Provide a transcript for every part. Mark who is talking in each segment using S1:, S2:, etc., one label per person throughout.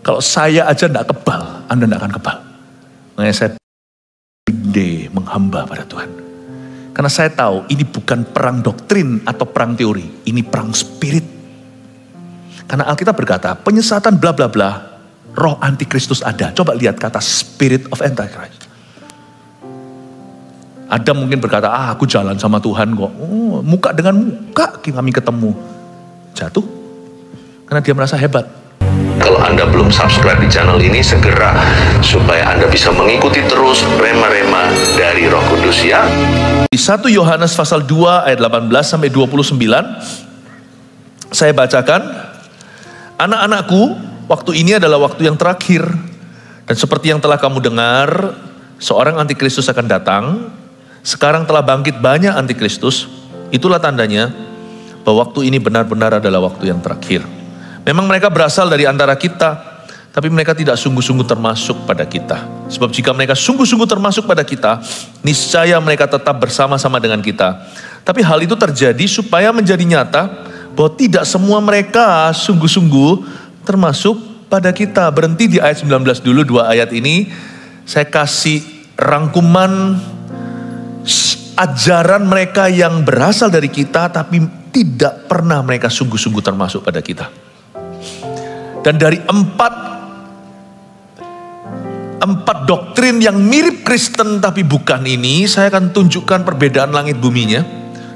S1: Kalau saya aja tidak kebal, Anda tidak akan kebal. Makanya saya pede menghamba pada Tuhan. Karena saya tahu ini bukan perang doktrin atau perang teori. Ini perang spirit. Karena Alkitab berkata, penyesatan bla bla bla, roh antikristus ada. Coba lihat kata spirit of antichrist. Adam mungkin berkata, aku jalan sama Tuhan kok. Oh, muka dengan muka kami ketemu. Jatuh. Karena dia merasa hebat.
S2: Kalau Anda belum subscribe di channel ini, segera supaya Anda bisa mengikuti terus rema-rema dari Roh Kudus ya.
S1: Di 1 Yohanes pasal 2 ayat 18 sampai 29, saya bacakan, anak-anakku, waktu ini adalah waktu yang terakhir. Dan seperti yang telah kamu dengar, seorang antikristus akan datang. Sekarang telah bangkit banyak antikristus. Itulah tandanya bahwa waktu ini benar-benar adalah waktu yang terakhir. Memang mereka berasal dari antara kita, tapi mereka tidak sungguh-sungguh termasuk pada kita. Sebab jika mereka sungguh-sungguh termasuk pada kita, niscaya mereka tetap bersama-sama dengan kita. Tapi hal itu terjadi supaya menjadi nyata bahwa tidak semua mereka sungguh-sungguh termasuk pada kita. Berhenti di ayat 19 dulu, 2 ayat ini. Saya kasih rangkuman ajaran mereka yang berasal dari kita, tapi tidak pernah mereka sungguh-sungguh termasuk pada kita. Dan dari empat doktrin yang mirip Kristen tapi bukan ini, saya akan tunjukkan perbedaan langit buminya,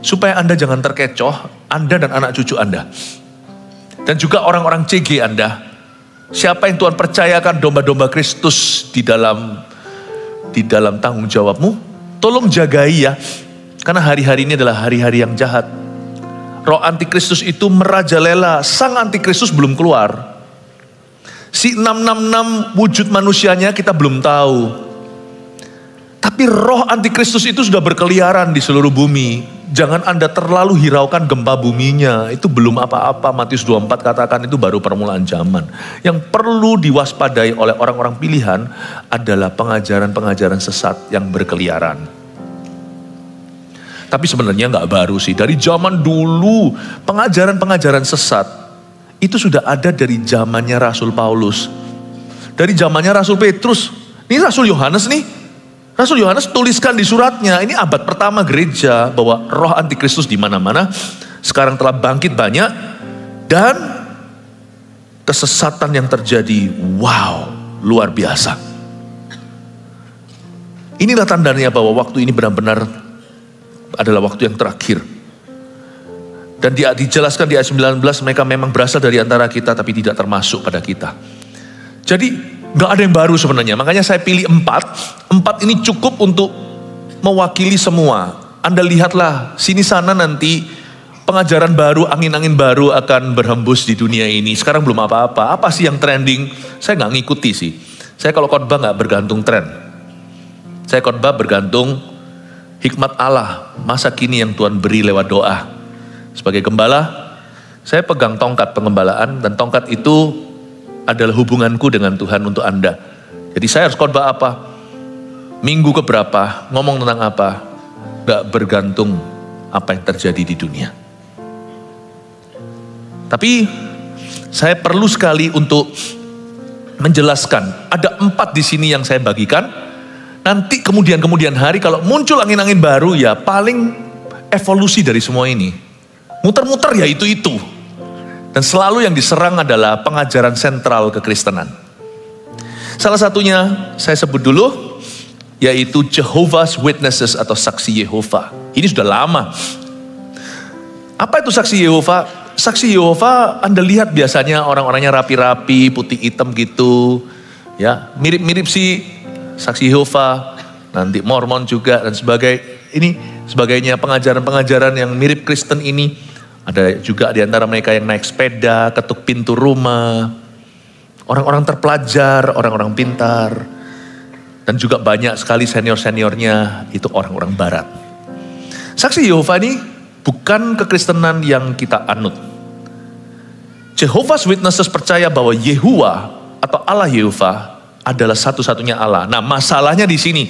S1: supaya Anda jangan terkecoh, Anda dan anak cucu Anda. Dan juga orang-orang CG Anda. Siapa yang Tuhan percayakan domba-domba Kristus di dalam tanggung jawabmu, tolong jagai ya. Karena hari-hari ini adalah hari-hari yang jahat. Roh antikristus itu merajalela, sang antikristus belum keluar. Si 666 wujud manusianya kita belum tahu. Tapi roh antikristus itu sudah berkeliaran di seluruh bumi. Jangan Anda terlalu hiraukan gempa buminya. Itu belum apa-apa. Matius 24 katakan itu baru permulaan zaman. Yang perlu diwaspadai oleh orang-orang pilihan adalah pengajaran-pengajaran sesat yang berkeliaran. Tapi sebenarnya nggak baru sih. Dari zaman dulu pengajaran-pengajaran sesat itu sudah ada dari zamannya Rasul Paulus. Dari zamannya Rasul Petrus. Ini Rasul Yohanes nih. Rasul Yohanes tuliskan di suratnya. Ini abad pertama gereja. Bahwa roh antikristus di mana-mana. Sekarang telah bangkit banyak. Dan kesesatan yang terjadi. Wow, luar biasa. Inilah tandanya bahwa waktu ini benar-benar adalah waktu yang terakhir. Dan dijelaskan di ayat 19, mereka memang berasal dari antara kita tapi tidak termasuk pada kita. Jadi gak ada yang baru sebenarnya. Makanya saya pilih 4. 4 ini cukup untuk mewakili semua. Anda lihatlah sini sana nanti pengajaran baru, angin-angin baru akan berhembus di dunia ini. Sekarang belum apa-apa. Apa sih yang trending? Saya gak ngikuti sih. Saya kalau khotbah gak bergantung tren. Saya khotbah bergantung hikmat Allah. Masa kini yang Tuhan beri lewat doa. Sebagai gembala, saya pegang tongkat pengembalaan dan tongkat itu adalah hubunganku dengan Tuhan untuk Anda. Jadi saya harus khotbah apa? Minggu keberapa? Ngomong tentang apa? Gak bergantung apa yang terjadi di dunia. Tapi saya perlu sekali untuk menjelaskan. Ada 4 di sini yang saya bagikan. Nanti kemudian hari kalau muncul angin-angin baru ya paling evolusi dari semua ini. Muter-muter ya itu. Dan selalu yang diserang adalah pengajaran sentral kekristenan. Salah satunya saya sebut dulu, yaitu Jehovah's Witnesses atau saksi Yehova. Ini sudah lama. Apa itu saksi Yehova? Saksi Yehova Anda lihat biasanya orang-orangnya rapi-rapi, putih hitam gitu. Ya, mirip-mirip sih saksi Yehova, nanti Mormon juga dan sebagainya pengajaran-pengajaran yang mirip Kristen ini. Ada juga di antara mereka yang naik sepeda, ketuk pintu rumah. Orang-orang terpelajar, orang-orang pintar. Dan juga banyak sekali senior-seniornya itu orang-orang barat. Saksi Yehova ini bukan kekristenan yang kita anut. Jehovah's Witnesses percaya bahwa Yehuwa atau Allah Yehova adalah satu-satunya Allah. Nah, masalahnya di sini.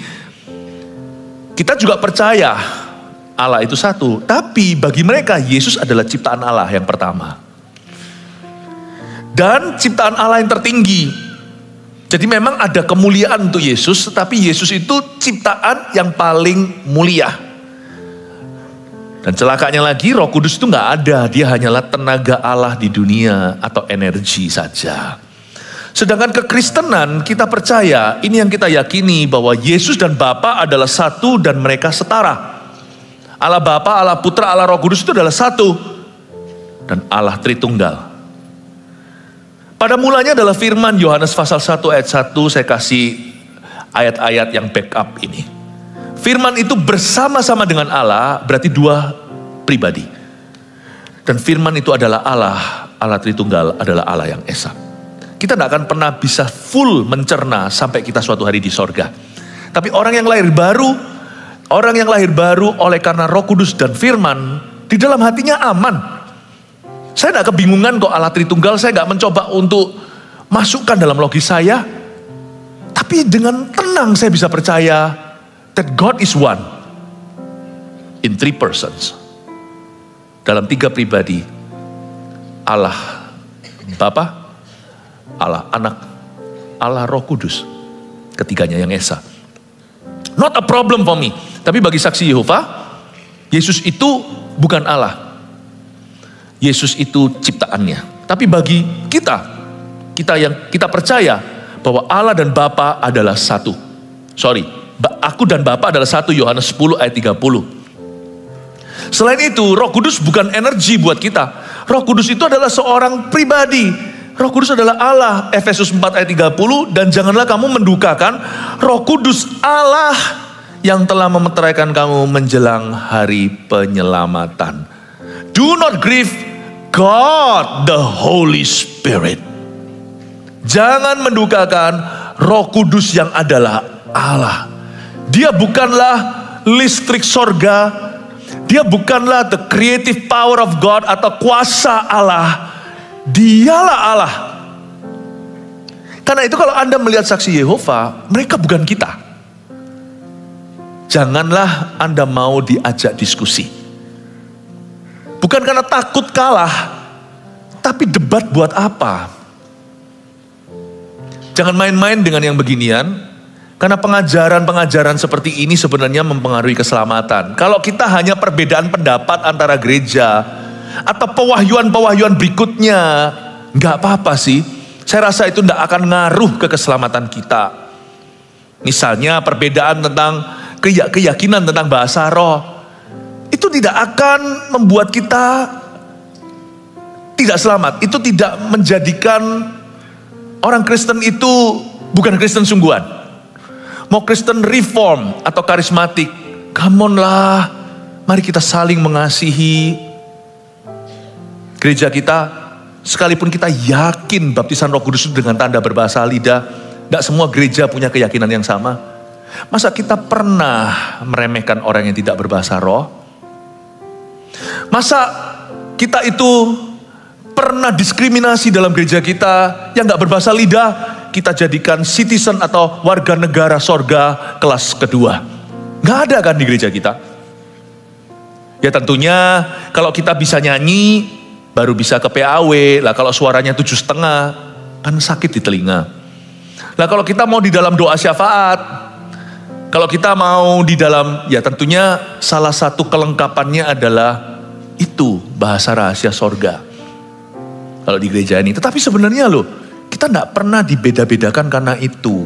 S1: Kita juga percaya Allah itu satu, tapi bagi mereka Yesus adalah ciptaan Allah yang pertama. Dan ciptaan Allah yang tertinggi. Jadi memang ada kemuliaan untuk Yesus, tetapi Yesus itu ciptaan yang paling mulia. Dan celakanya lagi, Roh Kudus itu nggak ada, dia hanyalah tenaga Allah di dunia atau energi saja. Sedangkan kekristenan kita percaya, ini yang kita yakini bahwa Yesus dan Bapa adalah satu dan mereka setara. Allah Bapa, Allah Putra, Allah Roh Kudus itu adalah satu dan Allah Tritunggal. Pada mulanya adalah firman, Yohanes pasal 1 ayat 1, saya kasih ayat-ayat yang backup ini. Firman itu bersama-sama dengan Allah, berarti dua pribadi. Dan firman itu adalah Allah, Allah Tritunggal adalah Allah yang esa. Kita tidak akan pernah bisa full mencerna sampai kita suatu hari di sorga. Tapi orang yang lahir baru oleh karena Roh Kudus dan firman, di dalam hatinya aman. Saya tidak kebingungan kok Allah Tritunggal, saya tidak mencoba untuk masukkan dalam logis saya. Tapi dengan tenang saya bisa percaya that God is one in three persons. Dalam tiga pribadi, Allah Bapa, Allah Anak, Allah Roh Kudus. Ketiganya yang esa. Not a problem for me. Tapi bagi saksi Yehova, Yesus itu bukan Allah. Yesus itu ciptaannya. Tapi bagi kita yang kita percaya bahwa Allah dan Bapa adalah satu. Aku dan Bapa adalah satu, Yohanes 10 ayat 30. Selain itu, Roh Kudus bukan energi buat kita. Roh Kudus itu adalah seorang pribadi. Roh Kudus adalah Allah, Efesus 4 ayat 30. Dan janganlah kamu mendukakan Roh Kudus Allah yang telah memeteraikan kamu menjelang hari penyelamatan. Do not grieve God the Holy Spirit. Jangan mendukakan Roh Kudus yang adalah Allah. Dia bukanlah listrik sorga. Dia bukanlah the creative power of God atau kuasa Allah. Dialah Allah. Karena itu kalau Anda melihat saksi Yehova, mereka bukan kita. Janganlah Anda mau diajak diskusi. Bukan karena takut kalah, tapi debat buat apa? Jangan main-main dengan yang beginian, karena pengajaran-pengajaran seperti ini sebenarnya mempengaruhi keselamatan. Kalau kita hanya perbedaan pendapat antara gereja, atau pewahyuan-pewahyuan berikutnya, nggak apa-apa sih. Saya rasa itu tidak akan ngaruh ke keselamatan kita. Misalnya perbedaan tentang keyakinan tentang bahasa roh. Itu tidak akan membuat kita tidak selamat. Itu tidak menjadikan orang Kristen itu bukan Kristen sungguhan. Mau Kristen reform atau karismatik, come on lah. Mari kita saling mengasihi. Gereja kita, sekalipun kita yakin baptisan Roh Kudus dengan tanda berbahasa lidah, tidak semua gereja punya keyakinan yang sama. Masa kita pernah meremehkan orang yang tidak berbahasa roh? Masa kita itu pernah diskriminasi dalam gereja kita yang gak berbahasa lidah, kita jadikan citizen atau warga negara sorga kelas kedua? Gak ada kan di gereja kita? Ya tentunya kalau kita bisa nyanyi, baru bisa ke PAW. Lah kalau suaranya 7,5, kan sakit di telinga. Lah kalau kita mau di dalam doa syafaat, kalau kita mau di dalam, ya tentunya salah satu kelengkapannya adalah itu bahasa rahasia sorga. Kalau di gereja ini. Tetapi sebenarnya loh, kita tidak pernah dibeda-bedakan karena itu.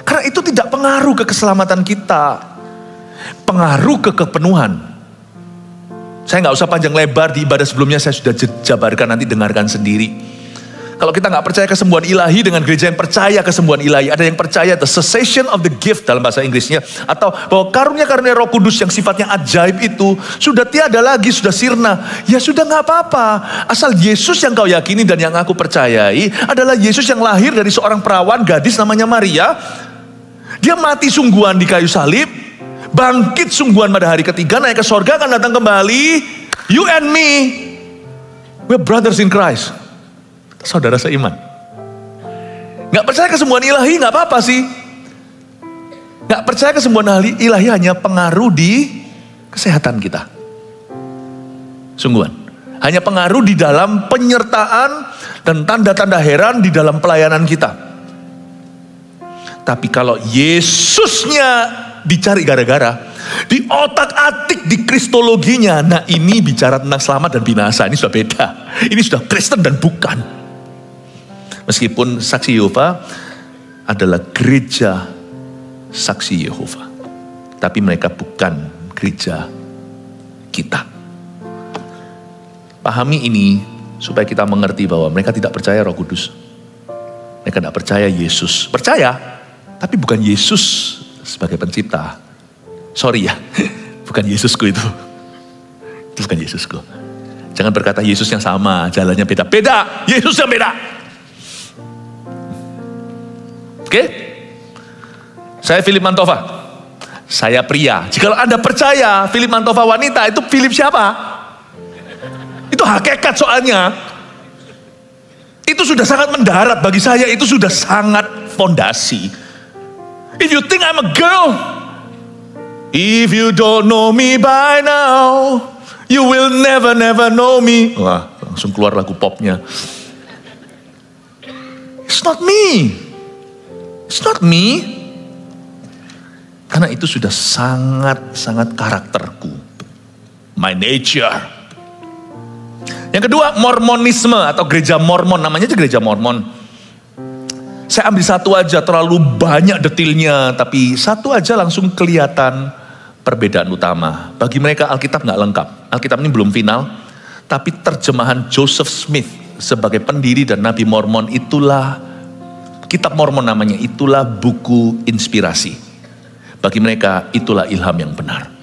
S1: Karena itu tidak pengaruh ke keselamatan kita. Pengaruh ke kepenuhan. Saya nggak usah panjang lebar, di ibadah sebelumnya saya sudah jabarkan, nanti dengarkan sendiri. Kalau kita nggak percaya kesembuhan ilahi dengan gereja yang percaya kesembuhan ilahi, ada yang percaya the cessation of the gift dalam bahasa Inggrisnya, atau bahwa karunia-karunia Roh Kudus yang sifatnya ajaib itu sudah tiada lagi, sudah sirna. Ya sudah nggak apa-apa, asal Yesus yang kau yakini dan yang aku percayai adalah Yesus yang lahir dari seorang perawan gadis namanya Maria. Dia mati sungguhan di kayu salib, bangkit sungguhan pada hari ketiga, naik ke sorga, akan datang kembali. You and me, we're brothers in Christ. Saudara seiman. Gak percaya kesembuhan ilahi gak apa-apa sih. Gak percaya kesembuhan ilahi hanya pengaruh di kesehatan kita. Sungguhan. Hanya pengaruh di dalam penyertaan dan tanda-tanda heran di dalam pelayanan kita. Tapi kalau Yesusnya dicari gara-gara, di otak-atik, di kristologinya, nah ini bicara tentang selamat dan binasa. Ini sudah beda. Ini sudah Kristen dan bukan. Meskipun saksi Yehova adalah gereja saksi Yehova, tapi mereka bukan gereja kita. Pahami ini supaya kita mengerti bahwa mereka tidak percaya Roh Kudus. Mereka tidak percaya Yesus. Percaya, tapi bukan Yesus sebagai pencipta. Sorry ya, bukan Yesusku itu. Itu bukan Yesusku. Jangan berkata Yesus yang sama, jalannya beda. Beda, Yesus yang beda. Oke? Saya Philip Mantova. Saya pria. Jika Anda percaya Philip Mantova wanita, itu Philip siapa? Itu hakikat soalnya. Itu sudah sangat mendarat bagi saya, itu sudah sangat fondasi. If you think I'm a girl, if you don't know me by now, you will never know me. Wah, langsung keluar lagu popnya. It's not me. It's not me. Karena itu sudah sangat karakterku. My nature. Yang kedua, Mormonisme atau gereja Mormon. Namanya aja gereja Mormon. Saya ambil satu aja, terlalu banyak detailnya. Tapi satu aja langsung kelihatan perbedaan utama. Bagi mereka Alkitab gak lengkap. Alkitab ini belum final. Tapi terjemahan Joseph Smith sebagai pendiri dan Nabi Mormon, itulah Kitab Mormon namanya. Itulah buku inspirasi. Bagi mereka itulah ilham yang benar.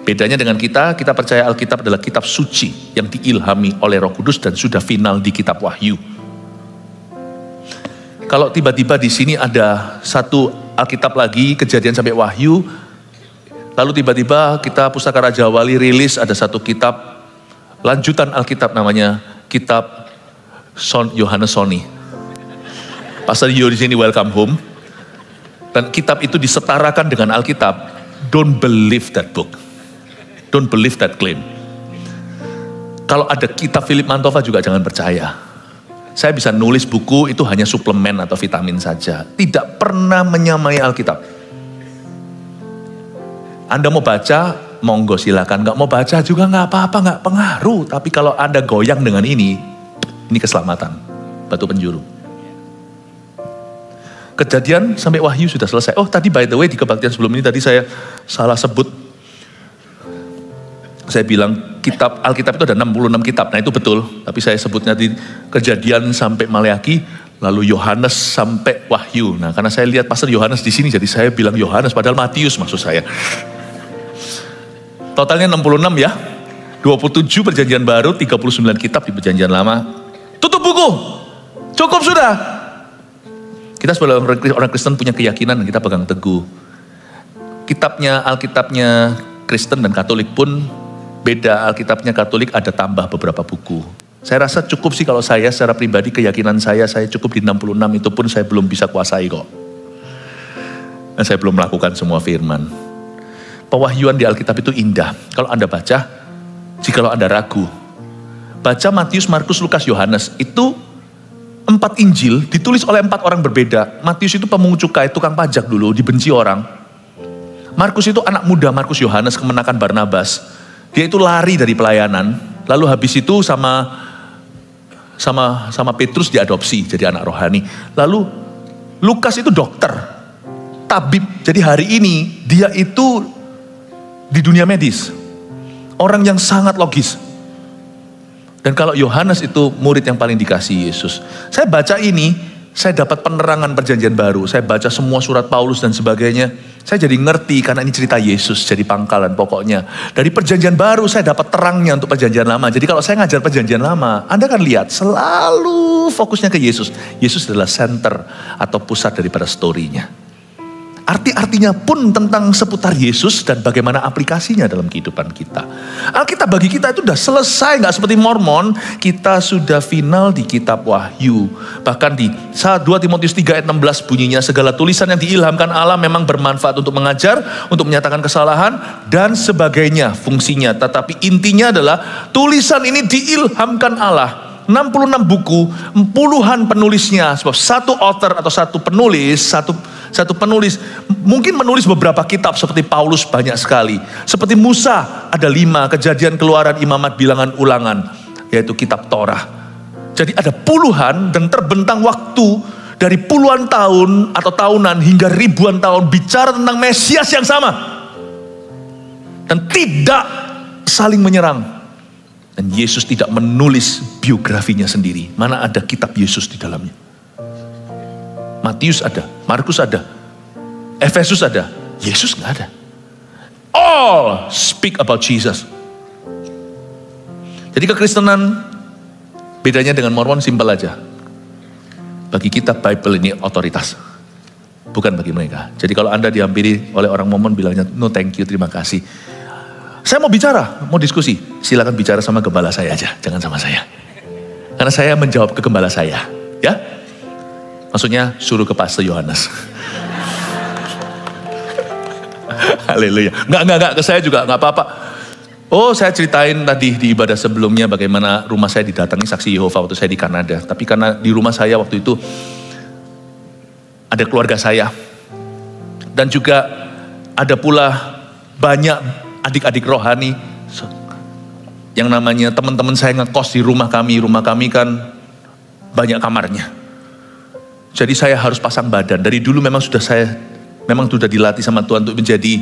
S1: Bedanya dengan kita percaya Alkitab adalah kitab suci yang diilhami oleh Roh Kudus dan sudah final di kitab Wahyu. Kalau tiba-tiba di sini ada satu Alkitab lagi, Kejadian sampai Wahyu, lalu tiba-tiba kita Pustaka Raja Wali rilis ada satu kitab lanjutan Alkitab namanya Kitab Yohanes Soni. Pastor Yo di sini welcome home. Dan kitab itu disetarakan dengan Alkitab. Don't believe that book. Don't believe that claim. Kalau ada kitab Philip Mantova juga jangan percaya. Saya bisa nulis buku itu hanya suplemen atau vitamin saja. Tidak pernah menyamai Alkitab. Anda mau baca, monggo silakan. Nggak mau baca juga nggak apa-apa, nggak pengaruh. Tapi kalau Anda goyang dengan ini keselamatan. Batu penjuru. Kejadian sampai Wahyu sudah selesai. Oh tadi by the way di kebaktian sebelum ini tadi saya salah sebut. Saya bilang Alkitab itu ada 66 kitab. Nah itu betul. Tapi saya sebutnya di Kejadian sampai Maleaki, lalu Yohanes sampai Wahyu. Nah karena saya lihat Pastor Yohanes di sini, jadi saya bilang Yohanes, padahal Matius maksud saya. Totalnya 66 ya. 27 perjanjian baru, 39 kitab di perjanjian lama. Tutup buku. Cukup sudah. Kita sebagai orang Kristen punya keyakinan dan kita pegang teguh. Alkitabnya Kristen dan Katolik pun beda. Alkitabnya Katolik ada tambah beberapa buku. Saya rasa cukup sih kalau saya secara pribadi, keyakinan saya cukup di 66, itu pun saya belum bisa kuasai kok. Dan saya belum melakukan semua firman. Pewahyuan di Alkitab itu indah. Kalau Anda baca, jikalau Anda ragu, baca Matius, Markus, Lukas, Yohanes. Itu 4 Injil ditulis oleh 4 orang berbeda. Matius itu pemungut cukai, tukang pajak dulu, dibenci orang. Markus itu anak muda, Markus Yohanes, kemenakan Barnabas. Dia itu lari dari pelayanan, lalu habis itu sama Petrus diadopsi jadi anak rohani. Lalu Lukas itu dokter, tabib. Jadi hari ini dia itu di dunia medis. Orang yang sangat logis. Dan kalau Yohanes itu murid yang paling dikasihi Yesus. Saya baca ini, saya dapat penerangan perjanjian baru. Saya baca semua surat Paulus dan sebagainya. Saya jadi ngerti karena ini cerita Yesus jadi pangkalan pokoknya. Dari perjanjian baru saya dapat terangnya untuk perjanjian lama. Jadi kalau saya ngajar perjanjian lama, Anda kan lihat selalu fokusnya ke Yesus. Yesus adalah center atau pusat daripada story-nya. Arti-artinya pun tentang seputar Yesus dan bagaimana aplikasinya dalam kehidupan kita. Alkitab bagi kita itu sudah selesai, gak seperti Mormon. Kita sudah final di kitab Wahyu. Bahkan di 2 Timotius 3 ayat 16 bunyinya, segala tulisan yang diilhamkan Allah memang bermanfaat untuk mengajar, untuk menyatakan kesalahan, dan sebagainya fungsinya. Tetapi intinya adalah tulisan ini diilhamkan Allah 66 buku, puluhan penulisnya. Sebab satu author atau satu penulis mungkin menulis beberapa kitab seperti Paulus banyak sekali. Seperti Musa ada 5, Kejadian, Keluaran, Imamat, Bilangan, Ulangan, yaitu kitab Torah. Jadi ada puluhan dan terbentang waktu dari puluhan tahun atau tahunan hingga ribuan tahun bicara tentang Mesias yang sama. Dan tidak saling menyerang. Dan Yesus tidak menulis biografinya sendiri. Mana ada kitab Yesus di dalamnya. Matius ada, Markus ada, Efesus ada, Yesus nggak ada. All speak about Jesus. Jadi kekristenan bedanya dengan Mormon simpel aja. Bagi kita Bible ini otoritas. Bukan bagi mereka. Jadi kalau Anda dihampiri oleh orang Mormon bilangnya, no thank you, terima kasih. Saya mau bicara, mau diskusi. Silakan bicara sama gembala saya aja, jangan sama saya. Karena saya menjawab ke gembala saya. Ya? Maksudnya suruh ke Pastor Yohanes. Haleluya. Enggak, ke saya juga enggak apa-apa. Oh, saya ceritain tadi di ibadah sebelumnya bagaimana rumah saya didatangi saksi Yehova waktu saya di Kanada. Tapi karena di rumah saya waktu itu ada keluarga saya. Dan juga ada pula banyak adik-adik rohani yang namanya teman-teman saya ngekos di rumah kami. Rumah kami kan banyak kamarnya. Jadi saya harus pasang badan. Dari dulu memang sudah dilatih sama Tuhan untuk menjadi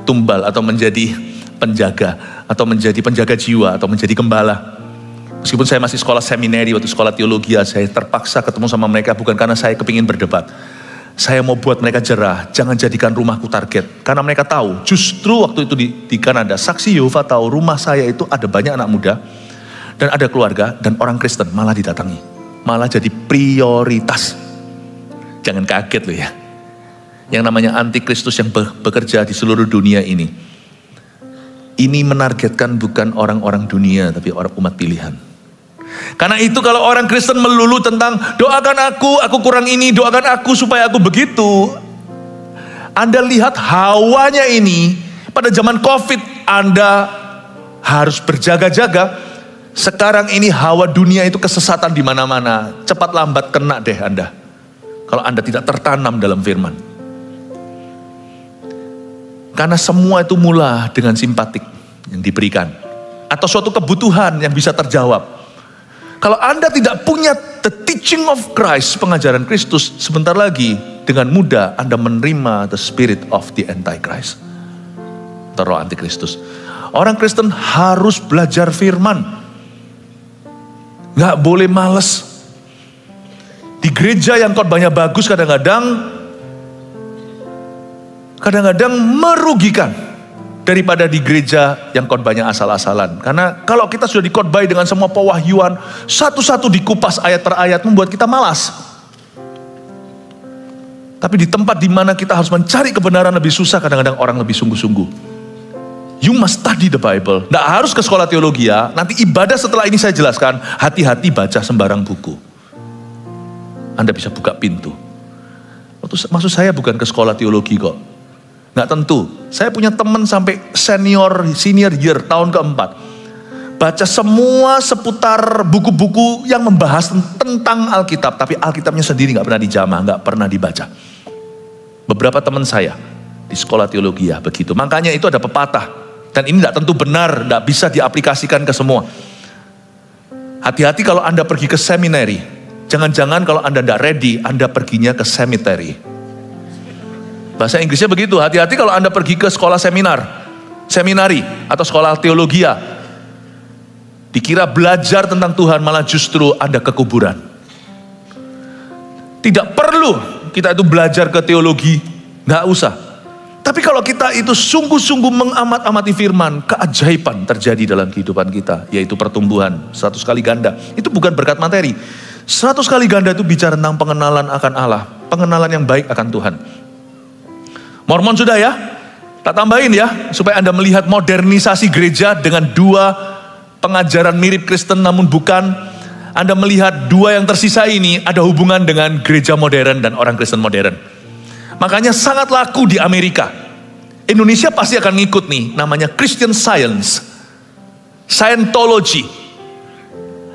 S1: tumbal atau menjadi penjaga atau menjadi penjaga jiwa atau menjadi gembala. Meskipun saya masih sekolah seminari, waktu sekolah teologi, saya terpaksa ketemu sama mereka bukan karena saya kepingin berdebat. Saya mau buat mereka jerah, jangan jadikan rumahku target. Karena mereka tahu, justru waktu itu di Kanada, saksi Yehova tahu rumah saya itu ada banyak anak muda, dan ada keluarga, dan orang Kristen malah didatangi. Malah jadi prioritas. Jangan kaget loh ya. Yang namanya antikristus yang bekerja di seluruh dunia ini. Ini menargetkan bukan orang-orang dunia, tapi orang umat pilihan. Karena itu kalau orang Kristen melulu tentang doakan aku kurang ini, doakan aku supaya aku begitu. Anda lihat hawanya ini, pada zaman COVID Anda harus berjaga-jaga. Sekarang ini hawa dunia itu kesesatan di mana-mana. Cepat lambat kena deh Anda. Kalau Anda tidak tertanam dalam firman. Karena semua itu mula dengan simpatik yang diberikan. Atau suatu kebutuhan yang bisa terjawab. Kalau Anda tidak punya the teaching of Christ, pengajaran Kristus, sebentar lagi dengan mudah Anda menerima the spirit of the Antichrist. Roh antikristus. Orang Kristen harus belajar firman. Gak boleh males. Di gereja yang khotbahnya bagus kadang-kadang merugikan. Daripada di gereja yang khotbahnya asal-asalan. Karena kalau kita sudah dikhotbahi dengan semua pewahyuan, satu-satu dikupas ayat per ayat membuat kita malas. Tapi di tempat di mana kita harus mencari kebenaran lebih susah, kadang-kadang orang lebih sungguh-sungguh. You must study the Bible. Nggak harus ke sekolah teologi ya. Nanti ibadah setelah ini saya jelaskan, hati-hati baca sembarang buku. Anda bisa buka pintu. Maksud saya bukan ke sekolah teologi kok. Nggak tentu. Saya punya teman sampai senior year tahun keempat. Baca semua seputar buku-buku yang membahas tentang Alkitab. Tapi Alkitabnya sendiri nggak pernah dijamah, nggak pernah dibaca. Beberapa teman saya di sekolah teologi ya begitu. Makanya itu ada pepatah. Dan ini nggak tentu benar, nggak bisa diaplikasikan ke semua. Hati-hati kalau Anda pergi ke seminari. Jangan-jangan kalau Anda nggak ready, Anda perginya ke cemetery. Bahasa Inggrisnya begitu, hati-hati kalau Anda pergi ke sekolah seminari atau sekolah teologi. Dikira belajar tentang Tuhan, malah justru Anda ke kuburan. Tidak perlu kita itu belajar ke teologi, nggak usah. Tapi kalau kita itu sungguh-sungguh mengamat-amati firman, keajaiban terjadi dalam kehidupan kita, yaitu pertumbuhan 100 kali ganda. Itu bukan berkat materi. 100 kali ganda itu bicara tentang pengenalan akan Allah, pengenalan yang baik akan Tuhan. Mormon sudah ya, tak tambahin ya, supaya Anda melihat modernisasi gereja dengan dua pengajaran mirip Kristen namun bukan. Anda melihat dua yang tersisa ini ada hubungan dengan gereja modern dan orang Kristen modern. Makanya sangat laku di Amerika. Indonesia pasti akan ngikut nih, namanya Christian Science, Scientology.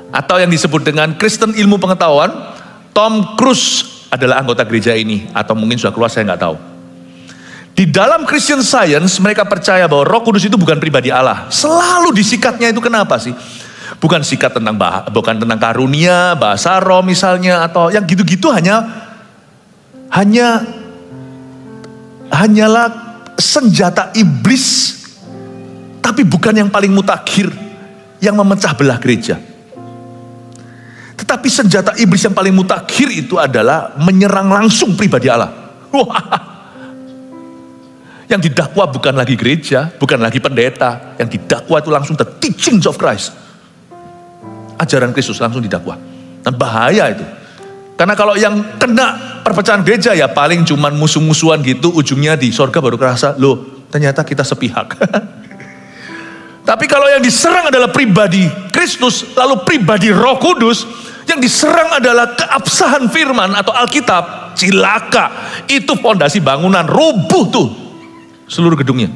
S1: Atau yang disebut dengan Kristen ilmu pengetahuan, Tom Cruise adalah anggota gereja ini. Atau mungkin sudah keluar, saya nggak tahu. Di dalam Christian Science, mereka percaya bahwa Roh Kudus itu bukan pribadi Allah. Selalu disikatnya itu kenapa sih? Bukan sikat bukan tentang karunia, bahasa roh misalnya, atau yang gitu-gitu hanyalah senjata iblis, tapi bukan yang paling mutakhir, yang memecah belah gereja. Tetapi senjata iblis yang paling mutakhir itu adalah menyerang langsung pribadi Allah. Yang didakwa bukan lagi gereja, bukan lagi pendeta. Yang didakwa itu langsung the teachings of Christ. Ajaran Kristus langsung didakwa. Dan bahaya itu. Karena kalau yang kena perpecahan gereja ya paling cuman musuh-musuhan gitu, ujungnya di sorga baru kerasa, loh ternyata kita sepihak. Tapi kalau yang diserang adalah pribadi Kristus, lalu pribadi Roh Kudus, yang diserang adalah keabsahan firman atau Alkitab, cilaka. Itu fondasi bangunan, rubuh tuh seluruh gedungnya.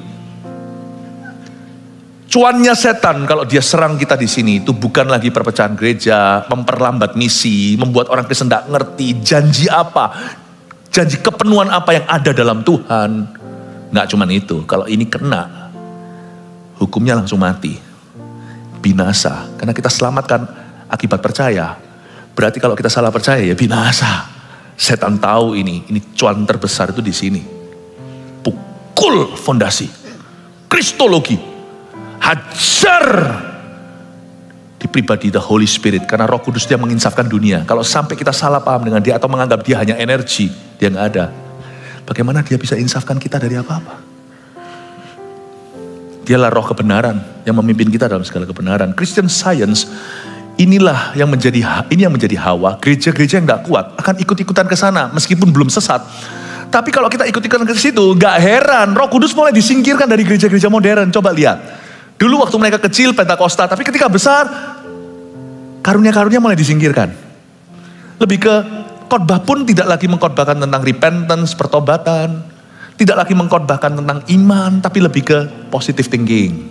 S1: Cuannya setan kalau dia serang kita di sini itu bukan lagi perpecahan gereja, memperlambat misi, membuat orang Kristen tidak ngerti janji apa, janji kepenuhan apa yang ada dalam Tuhan. Nggak cuman itu, kalau ini kena, hukumnya langsung mati, binasa. Karena kita selamatkan akibat percaya. Berarti kalau kita salah percaya ya binasa. Setan tahu ini cuan terbesar itu di sini. Pukul fondasi, kristologi. Hajar di pribadi the Holy Spirit. Karena Roh Kudus dia menginsafkan dunia. Kalau sampai kita salah paham dengan dia atau menganggap dia hanya energi, dia nggak ada. Bagaimana dia bisa insafkan kita dari apa-apa? Dialah roh kebenaran yang memimpin kita dalam segala kebenaran. Christian Science inilah yang menjadi hawa. Gereja-gereja yang nggak kuat akan ikut-ikutan ke sana meskipun belum sesat. Tapi kalau kita ikut-ikutan ke situ, nggak heran Roh Kudus mulai disingkirkan dari gereja-gereja modern. Coba lihat. Dulu waktu mereka kecil Pentakosta, tapi ketika besar karunia-karunia mulai disingkirkan. Lebih ke khotbah pun tidak lagi mengkhotbahkan tentang repentance, pertobatan, tidak lagi mengkhotbahkan tentang iman, tapi lebih ke positive thinking.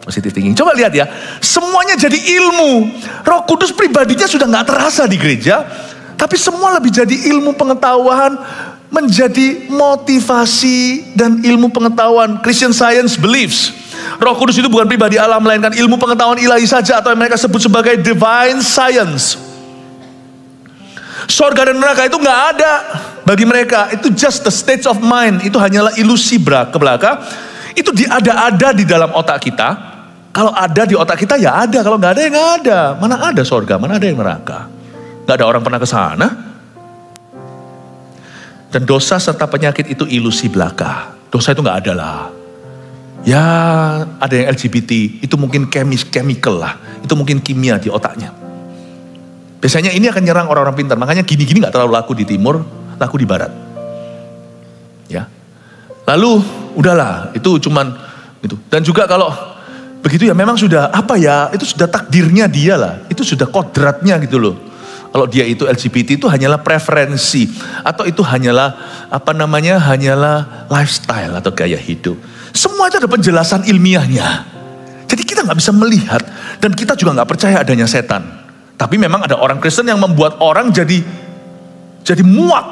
S1: Positive thinking. Coba lihat ya, semuanya jadi ilmu. Roh Kudus pribadinya sudah nggak terasa di gereja, tapi semua lebih jadi ilmu pengetahuan, menjadi motivasi dan ilmu pengetahuan. Christian Science believes Roh Kudus itu bukan pribadi Allah, melainkan ilmu pengetahuan ilahi saja, atau yang mereka sebut sebagai divine science. Sorga dan neraka itu nggak ada bagi mereka. Itu just the state of mind. Itu hanyalah ilusi belaka. Itu diada-ada di dalam otak kita. Kalau ada di otak kita ya ada. Kalau nggak ada ya nggak ada. Mana ada sorga, mana ada yang neraka. Nggak ada orang pernah ke sana. Dan dosa serta penyakit itu ilusi belaka. Dosa itu nggak ada lah. Ya ada yang LGBT, itu mungkin chemical lah. Itu mungkin kimia di otaknya. Biasanya ini akan nyerang orang-orang pintar. Makanya gini-gini gak terlalu laku di timur, laku di barat. Ya. Lalu udahlah, itu cuman gitu. Dan juga kalau begitu ya memang sudah apa ya, itu sudah takdirnya dia lah. Itu sudah kodratnya gitu loh. Kalau dia itu LGBT itu hanyalah preferensi. Atau itu hanyalah hanyalah lifestyle atau gaya hidup. Semua itu ada penjelasan ilmiahnya. Jadi kita gak bisa melihat. Dan kita juga gak percaya adanya setan. Tapi memang ada orang Kristen yang membuat orang jadi muak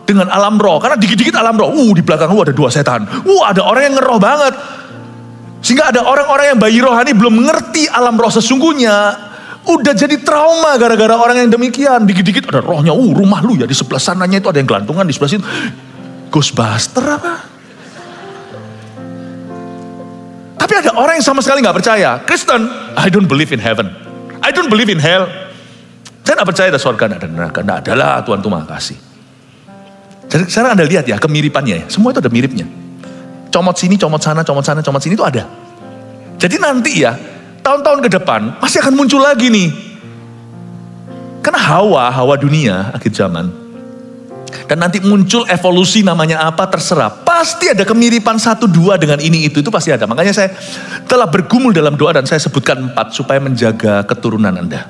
S1: dengan alam roh. Karena dikit-dikit alam roh. Di belakang lu ada 2 setan. Ada orang yang ngeroh banget. Sehingga ada orang-orang yang bayi rohani belum mengerti alam roh sesungguhnya. Udah jadi trauma gara-gara orang yang demikian. Dikit-dikit ada rohnya. Rumah lu ya di sebelah sananya itu ada yang gelantungan. Di sebelah situ. Ghostbuster apa? Tapi ada orang yang sama sekali gak percaya. Kristen, I don't believe in heaven. I don't believe in hell. Saya gak percaya ada surga, gak ada neraka. Gak ada lah, Tuhan tuh makasih. Jadi sekarang Anda lihat ya kemiripannya ya. Semua itu ada miripnya. Comot sini, comot sana, comot sana, comot sini itu ada. Jadi nanti ya, tahun-tahun ke depan masih akan muncul lagi nih. Karena hawa dunia akhir zaman. Dan nanti muncul evolusi namanya apa terserah. Pasti ada kemiripan 1-2 dengan ini itu pasti ada. Makanya saya telah bergumul dalam doa dan saya sebutkan 4 supaya menjaga keturunan Anda.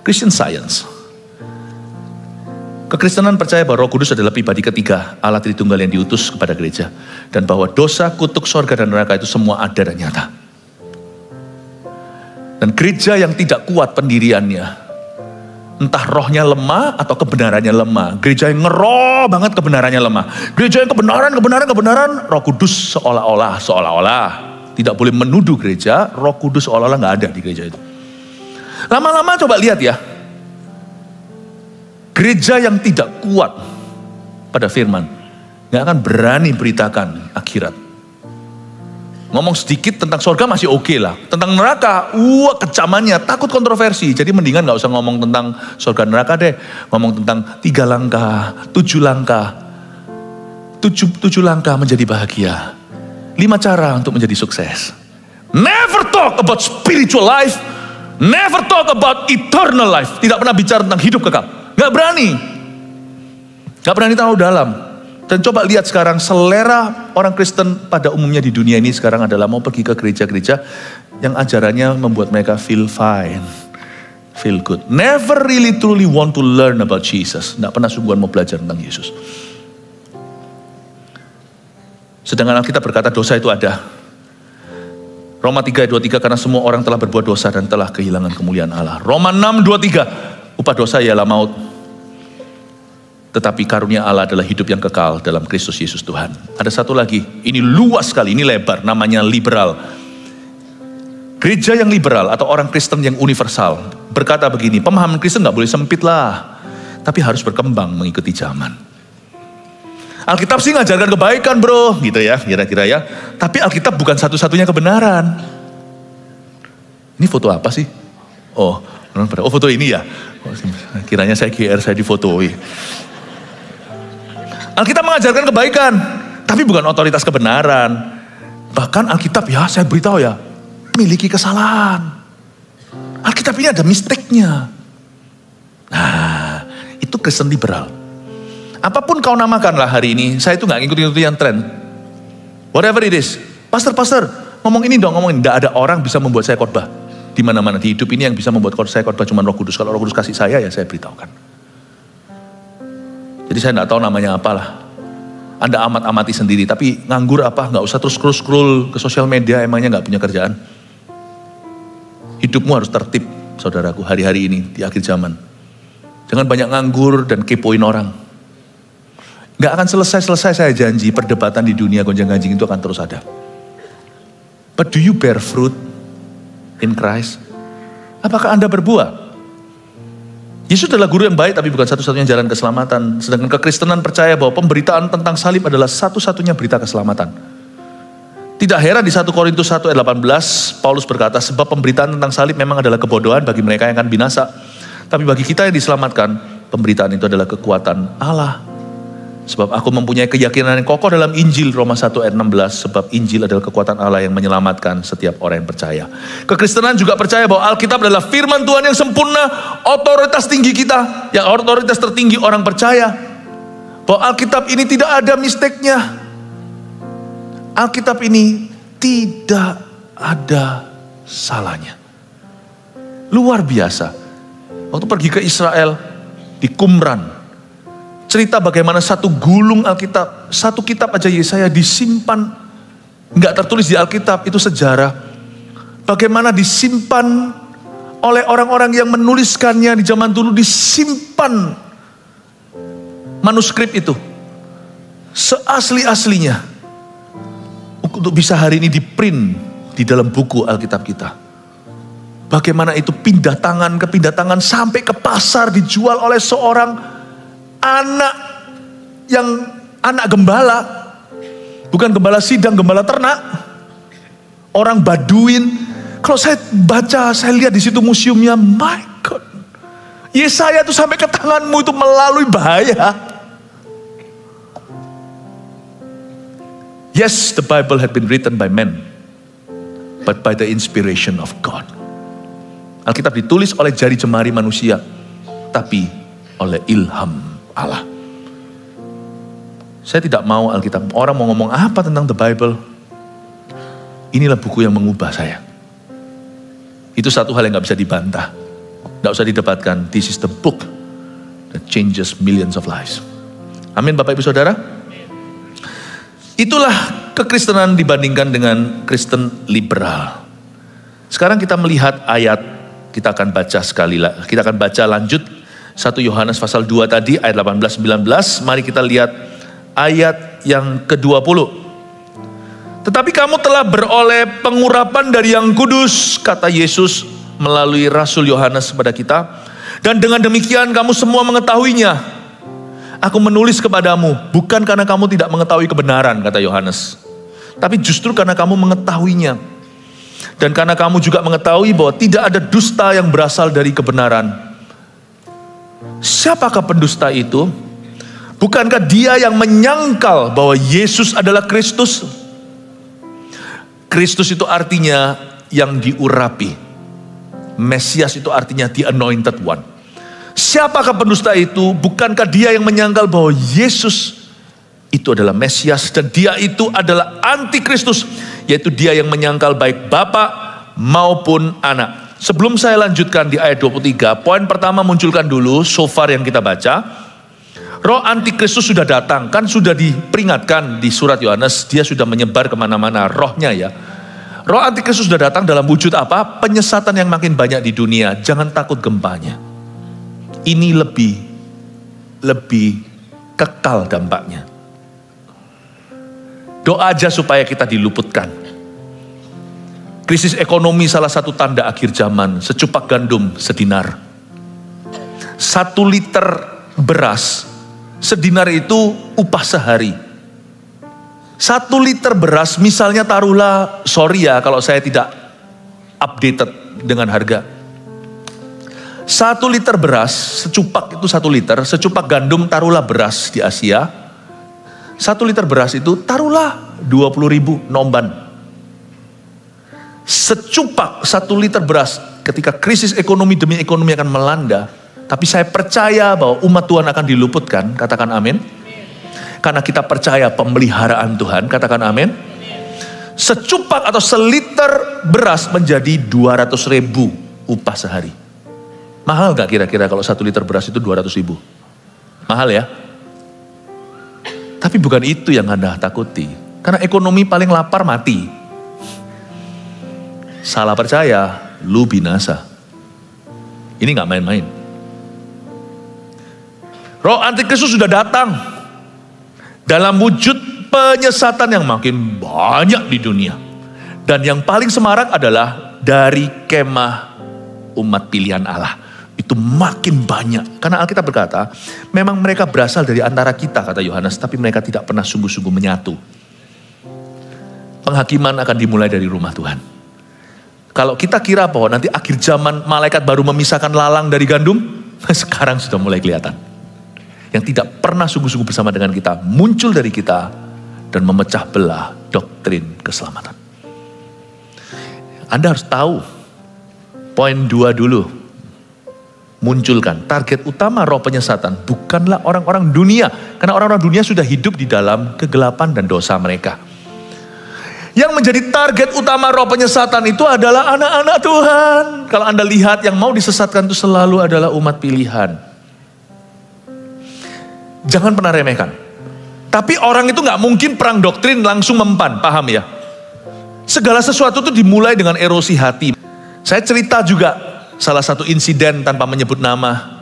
S1: Christian Science. Kekristenan percaya bahwa Roh Kudus adalah pribadi ketiga Allah Tritunggal yang diutus kepada gereja. Dan bahwa dosa, kutuk, sorga dan neraka itu semua ada dan nyata. Dan gereja yang tidak kuat pendiriannya, entah rohnya lemah atau kebenarannya lemah. Gereja yang ngeroh banget kebenarannya lemah. Gereja yang kebenaran, Roh Kudus seolah-olah tidak boleh menuduh gereja, Roh Kudus seolah-olah nggak ada di gereja itu. Lama-lama coba lihat ya, gereja yang tidak kuat pada firman nggak akan berani beritakan akhirat. Ngomong sedikit tentang surga masih oke lah. Tentang neraka, kecamannya, takut kontroversi. Jadi mendingan gak usah ngomong tentang surga neraka deh. Ngomong tentang 3 langkah, 7 langkah. 7 langkah menjadi bahagia. 5 cara untuk menjadi sukses. Never talk about spiritual life. Never talk about eternal life. Tidak pernah bicara tentang hidup kekal. Gak berani. Gak berani terlalu dalam. Dan coba lihat sekarang selera orang Kristen pada umumnya di dunia ini sekarang adalah mau pergi ke gereja-gereja yang ajarannya membuat mereka feel fine, feel good. Never really truly want to learn about Jesus. Tidak pernah sungguhan mau belajar tentang Yesus. Sedangkan Alkitab berkata dosa itu ada. Roma 3 ayat 23, karena semua orang telah berbuat dosa dan telah kehilangan kemuliaan Allah. Roma 6 23, upah dosa ialah maut. Tetapi karunia Allah adalah hidup yang kekal dalam Kristus Yesus Tuhan. Ada satu lagi, ini luas sekali, ini lebar, namanya liberal. Gereja yang liberal atau orang Kristen yang universal berkata begini, pemahaman Kristen gak boleh sempit lah, tapi harus berkembang mengikuti zaman. Alkitab sih ngajarkan kebaikan bro, gitu ya, kira-kira ya. Tapi Alkitab bukan satu-satunya kebenaran. Ini foto apa sih? Oh foto ini ya. Kiranya saya GR, saya difotoi. Alkitab mengajarkan kebaikan, tapi bukan otoritas kebenaran. Bahkan Alkitab ya, saya beritahu ya, miliki kesalahan. Alkitab ini ada mistake-nya. Nah, itu Kristen liberal. Apapun kau namakanlah hari ini, saya itu gak ngikut-ngikutin tren. Whatever it is. Pastor, ngomong ini dong, ngomong ini. Tidak ada orang bisa membuat saya khotbah. Di mana-mana di hidup ini yang bisa membuat saya khotbah cuma Roh Kudus. Kalau Roh Kudus kasih saya, ya saya beritahukan. Jadi saya tidak tahu namanya apalah. Anda amati sendiri, tapi nganggur apa? Nggak usah terus scroll ke sosial media, emangnya nggak punya kerjaan. Hidupmu harus tertib, saudaraku, hari-hari ini di akhir zaman. Jangan banyak nganggur dan kepoin orang. Nggak akan selesai saya janji, perdebatan di dunia gonjang-ganjing itu akan terus ada. But do you bear fruit in Christ? Apakah Anda berbuah? Yesus adalah guru yang baik tapi bukan satu-satunya jalan keselamatan. Sedangkan kekristenan percaya bahwa pemberitaan tentang salib adalah satu-satunya berita keselamatan. Tidak heran di 1 Korintus 1 ayat 18 Paulus berkata, sebab pemberitaan tentang salib memang adalah kebodohan bagi mereka yang akan binasa. Tapi bagi kita yang diselamatkan, pemberitaan itu adalah kekuatan Allah. Sebab aku mempunyai keyakinan yang kokoh dalam Injil, Roma 1 ayat 16, sebab Injil adalah kekuatan Allah yang menyelamatkan setiap orang yang percaya. Kekristenan juga percaya bahwa Alkitab adalah firman Tuhan yang sempurna, otoritas tinggi kita, yang otoritas tertinggi orang percaya. Bahwa Alkitab ini tidak ada mistake-nya. Alkitab ini tidak ada salahnya. Luar biasa. Waktu pergi ke Israel, di Qumran, cerita bagaimana satu gulung Alkitab, satu kitab aja Yesaya disimpan, nggak tertulis di Alkitab, itu sejarah. Bagaimana disimpan oleh orang-orang yang menuliskannya di zaman dulu, disimpan manuskrip itu seasli-aslinya untuk bisa hari ini diprint di dalam buku Alkitab kita. Bagaimana itu pindah tangan ke pindah tangan sampai ke pasar dijual oleh seorang anak gembala, bukan gembala sidang, gembala ternak, orang Baduin. Kalau saya baca, saya lihat di situ museumnya, my God, Yesaya itu sampai ke tanganmu itu melalui bahaya. Yes, the Bible had been written by men, but by the inspiration of God. Alkitab ditulis oleh jari jemari manusia, tapi oleh ilham Allah. Saya tidak mau Alkitab. Orang mau ngomong apa tentang the Bible? Inilah buku yang mengubah saya. Itu satu hal yang gak bisa dibantah. Gak usah didebatkan. This is the book that changes millions of lives. Amin Bapak Ibu Saudara. Itulah kekristenan dibandingkan dengan Kristen liberal. Sekarang kita melihat ayat, kita akan baca kita akan baca lanjut 1 Yohanes pasal 2 tadi ayat 18-19. Mari kita lihat ayat yang ke-20. Tetapi kamu telah beroleh pengurapan dari Yang Kudus, kata Yesus melalui Rasul Yohanes kepada kita. Dan dengan demikian kamu semua mengetahuinya. Aku menulis kepadamu, bukan karena kamu tidak mengetahui kebenaran, kata Yohanes. Tapi justru karena kamu mengetahuinya. Dan karena kamu juga mengetahui bahwa tidak ada dusta yang berasal dari kebenaran. Siapakah pendusta itu? Bukankah dia yang menyangkal bahwa Yesus adalah Kristus? Kristus itu artinya yang diurapi. Mesias itu artinya the anointed one. Siapakah pendusta itu? Bukankah dia yang menyangkal bahwa Yesus itu adalah Mesias dan dia itu adalah antikristus, yaitu dia yang menyangkal baik Bapa maupun Anak. Sebelum saya lanjutkan di ayat 23, poin pertama munculkan dulu so far yang kita baca. Roh antikristus sudah datang, kan sudah diperingatkan di surat Yohanes, dia sudah menyebar kemana-mana rohnya ya. Roh antikristus sudah datang dalam wujud apa? Penyesatan yang makin banyak di dunia. Jangan takut gempanya. Ini lebih kekal dampaknya. Doa aja supaya kita diluputkan. Krisis ekonomi salah satu tanda akhir zaman. Secupak gandum sedinar. 1 liter beras sedinar itu upah sehari. 1 liter beras misalnya taruhlah, sorry ya kalau saya tidak updated dengan harga. 1 liter beras, secupak itu 1 liter, secupak gandum taruhlah beras di Asia. 1 liter beras itu taruhlah 20.000 nomban. Secupak 1 liter beras ketika krisis ekonomi demi ekonomi akan melanda. Tapi saya percaya bahwa umat Tuhan akan diluputkan, katakan amin. Karena kita percaya pemeliharaan Tuhan, katakan amin. Secupak atau seliter beras menjadi 200.000 upah sehari. Mahal gak kira-kira kalau 1 liter beras itu 200.000? Mahal ya? Tapi bukan itu yang Anda takuti. Karena ekonomi paling lapar mati. Salah percaya, lu binasa. Ini gak main-main. Roh antikristus sudah datang. Dalam wujud penyesatan yang makin banyak di dunia. Dan yang paling semarak adalah dari kemah umat pilihan Allah. Itu makin banyak. Karena Alkitab berkata, memang mereka berasal dari antara kita, kata Yohanes. Tapi mereka tidak pernah sungguh-sungguh menyatu. Penghakiman akan dimulai dari rumah Tuhan. Kalau kita kira bahwa nanti akhir zaman malaikat baru memisahkan lalang dari gandum, sekarang sudah mulai kelihatan. Yang tidak pernah sungguh-sungguh bersama dengan kita, muncul dari kita, dan memecah belah doktrin keselamatan. Anda harus tahu, poin 2 dulu, munculkan target utama roh penyesatan, bukanlah orang-orang dunia, karena orang-orang dunia sudah hidup di dalam kegelapan dan dosa mereka. Yang menjadi target utama roh penyesatan itu adalah anak-anak Tuhan. Kalau Anda lihat yang mau disesatkan itu selalu adalah umat pilihan. Jangan pernah remehkan. Tapi orang itu gak mungkin perang doktrin langsung mempan, paham ya? Segala sesuatu itu dimulai dengan erosi hati. Saya cerita juga salah satu insiden tanpa menyebut nama.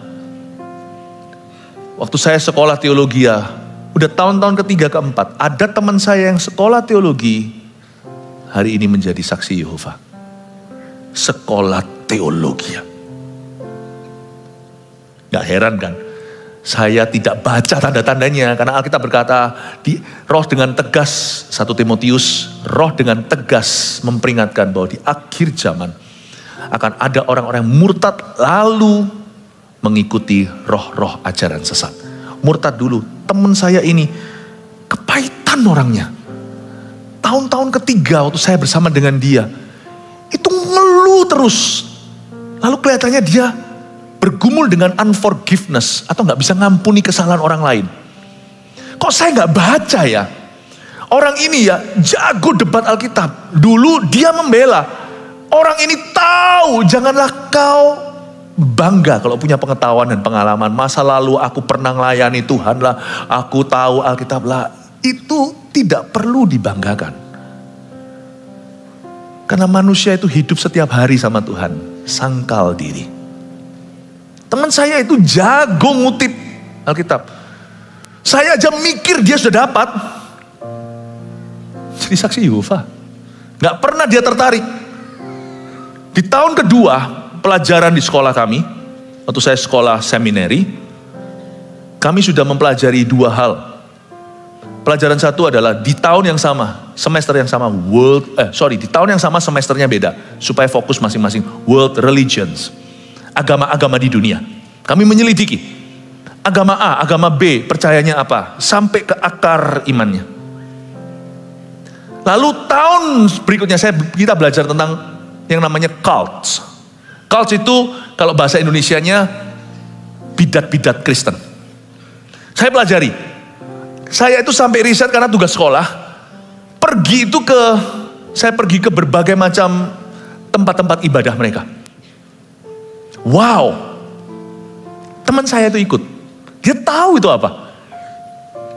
S1: Waktu saya sekolah teologi ya, udah tahun-tahun ketiga keempat, ada teman saya yang sekolah teologi, hari ini menjadi saksi Yehova. Sekolah teologi. Gak heran kan? Saya tidak baca tanda-tandanya, karena Alkitab berkata, roh dengan tegas, 1 Timotius, roh dengan tegas memperingatkan bahwa di akhir zaman akan ada orang-orang yang murtad lalu mengikuti roh-roh ajaran sesat. Murtad dulu, teman saya ini kepahitan orangnya. Tahun-tahun ketiga waktu saya bersama dengan dia, itu ngeluh terus. Lalu kelihatannya dia bergumul dengan unforgiveness atau gak bisa ngampuni kesalahan orang lain. Kok saya gak baca ya? Orang ini ya jago debat Alkitab. Dulu dia membela. Orang ini tahu, janganlah kau bangga kalau punya pengetahuan dan pengalaman. Masa lalu aku pernah melayani Tuhan lah, aku tahu Alkitab lah. Itu tidak perlu dibanggakan. Karena manusia itu hidup setiap hari sama Tuhan. Sangkal diri. Teman saya itu jago ngutip Alkitab. Saya aja mikir dia sudah dapat. Jadi saksi Yehova. Gak pernah dia tertarik. Di tahun kedua pelajaran di sekolah kami, waktu saya sekolah seminari, kami sudah mempelajari dua hal. Pelajaran satu adalah di tahun yang sama, semester yang sama, di tahun yang sama semesternya beda. Supaya fokus masing-masing, world religions. Agama-agama di dunia. Kami menyelidiki. Agama A, agama B, percayanya apa? Sampai ke akar imannya. Lalu tahun berikutnya kita belajar tentang yang namanya cults. Cults itu kalau bahasa Indonesianya bidat-bidat Kristen. Saya pelajari. Saya itu sampai riset karena tugas sekolah. Saya pergi ke berbagai macam tempat-tempat ibadah mereka. Wow. Teman saya itu ikut. Dia tahu itu apa.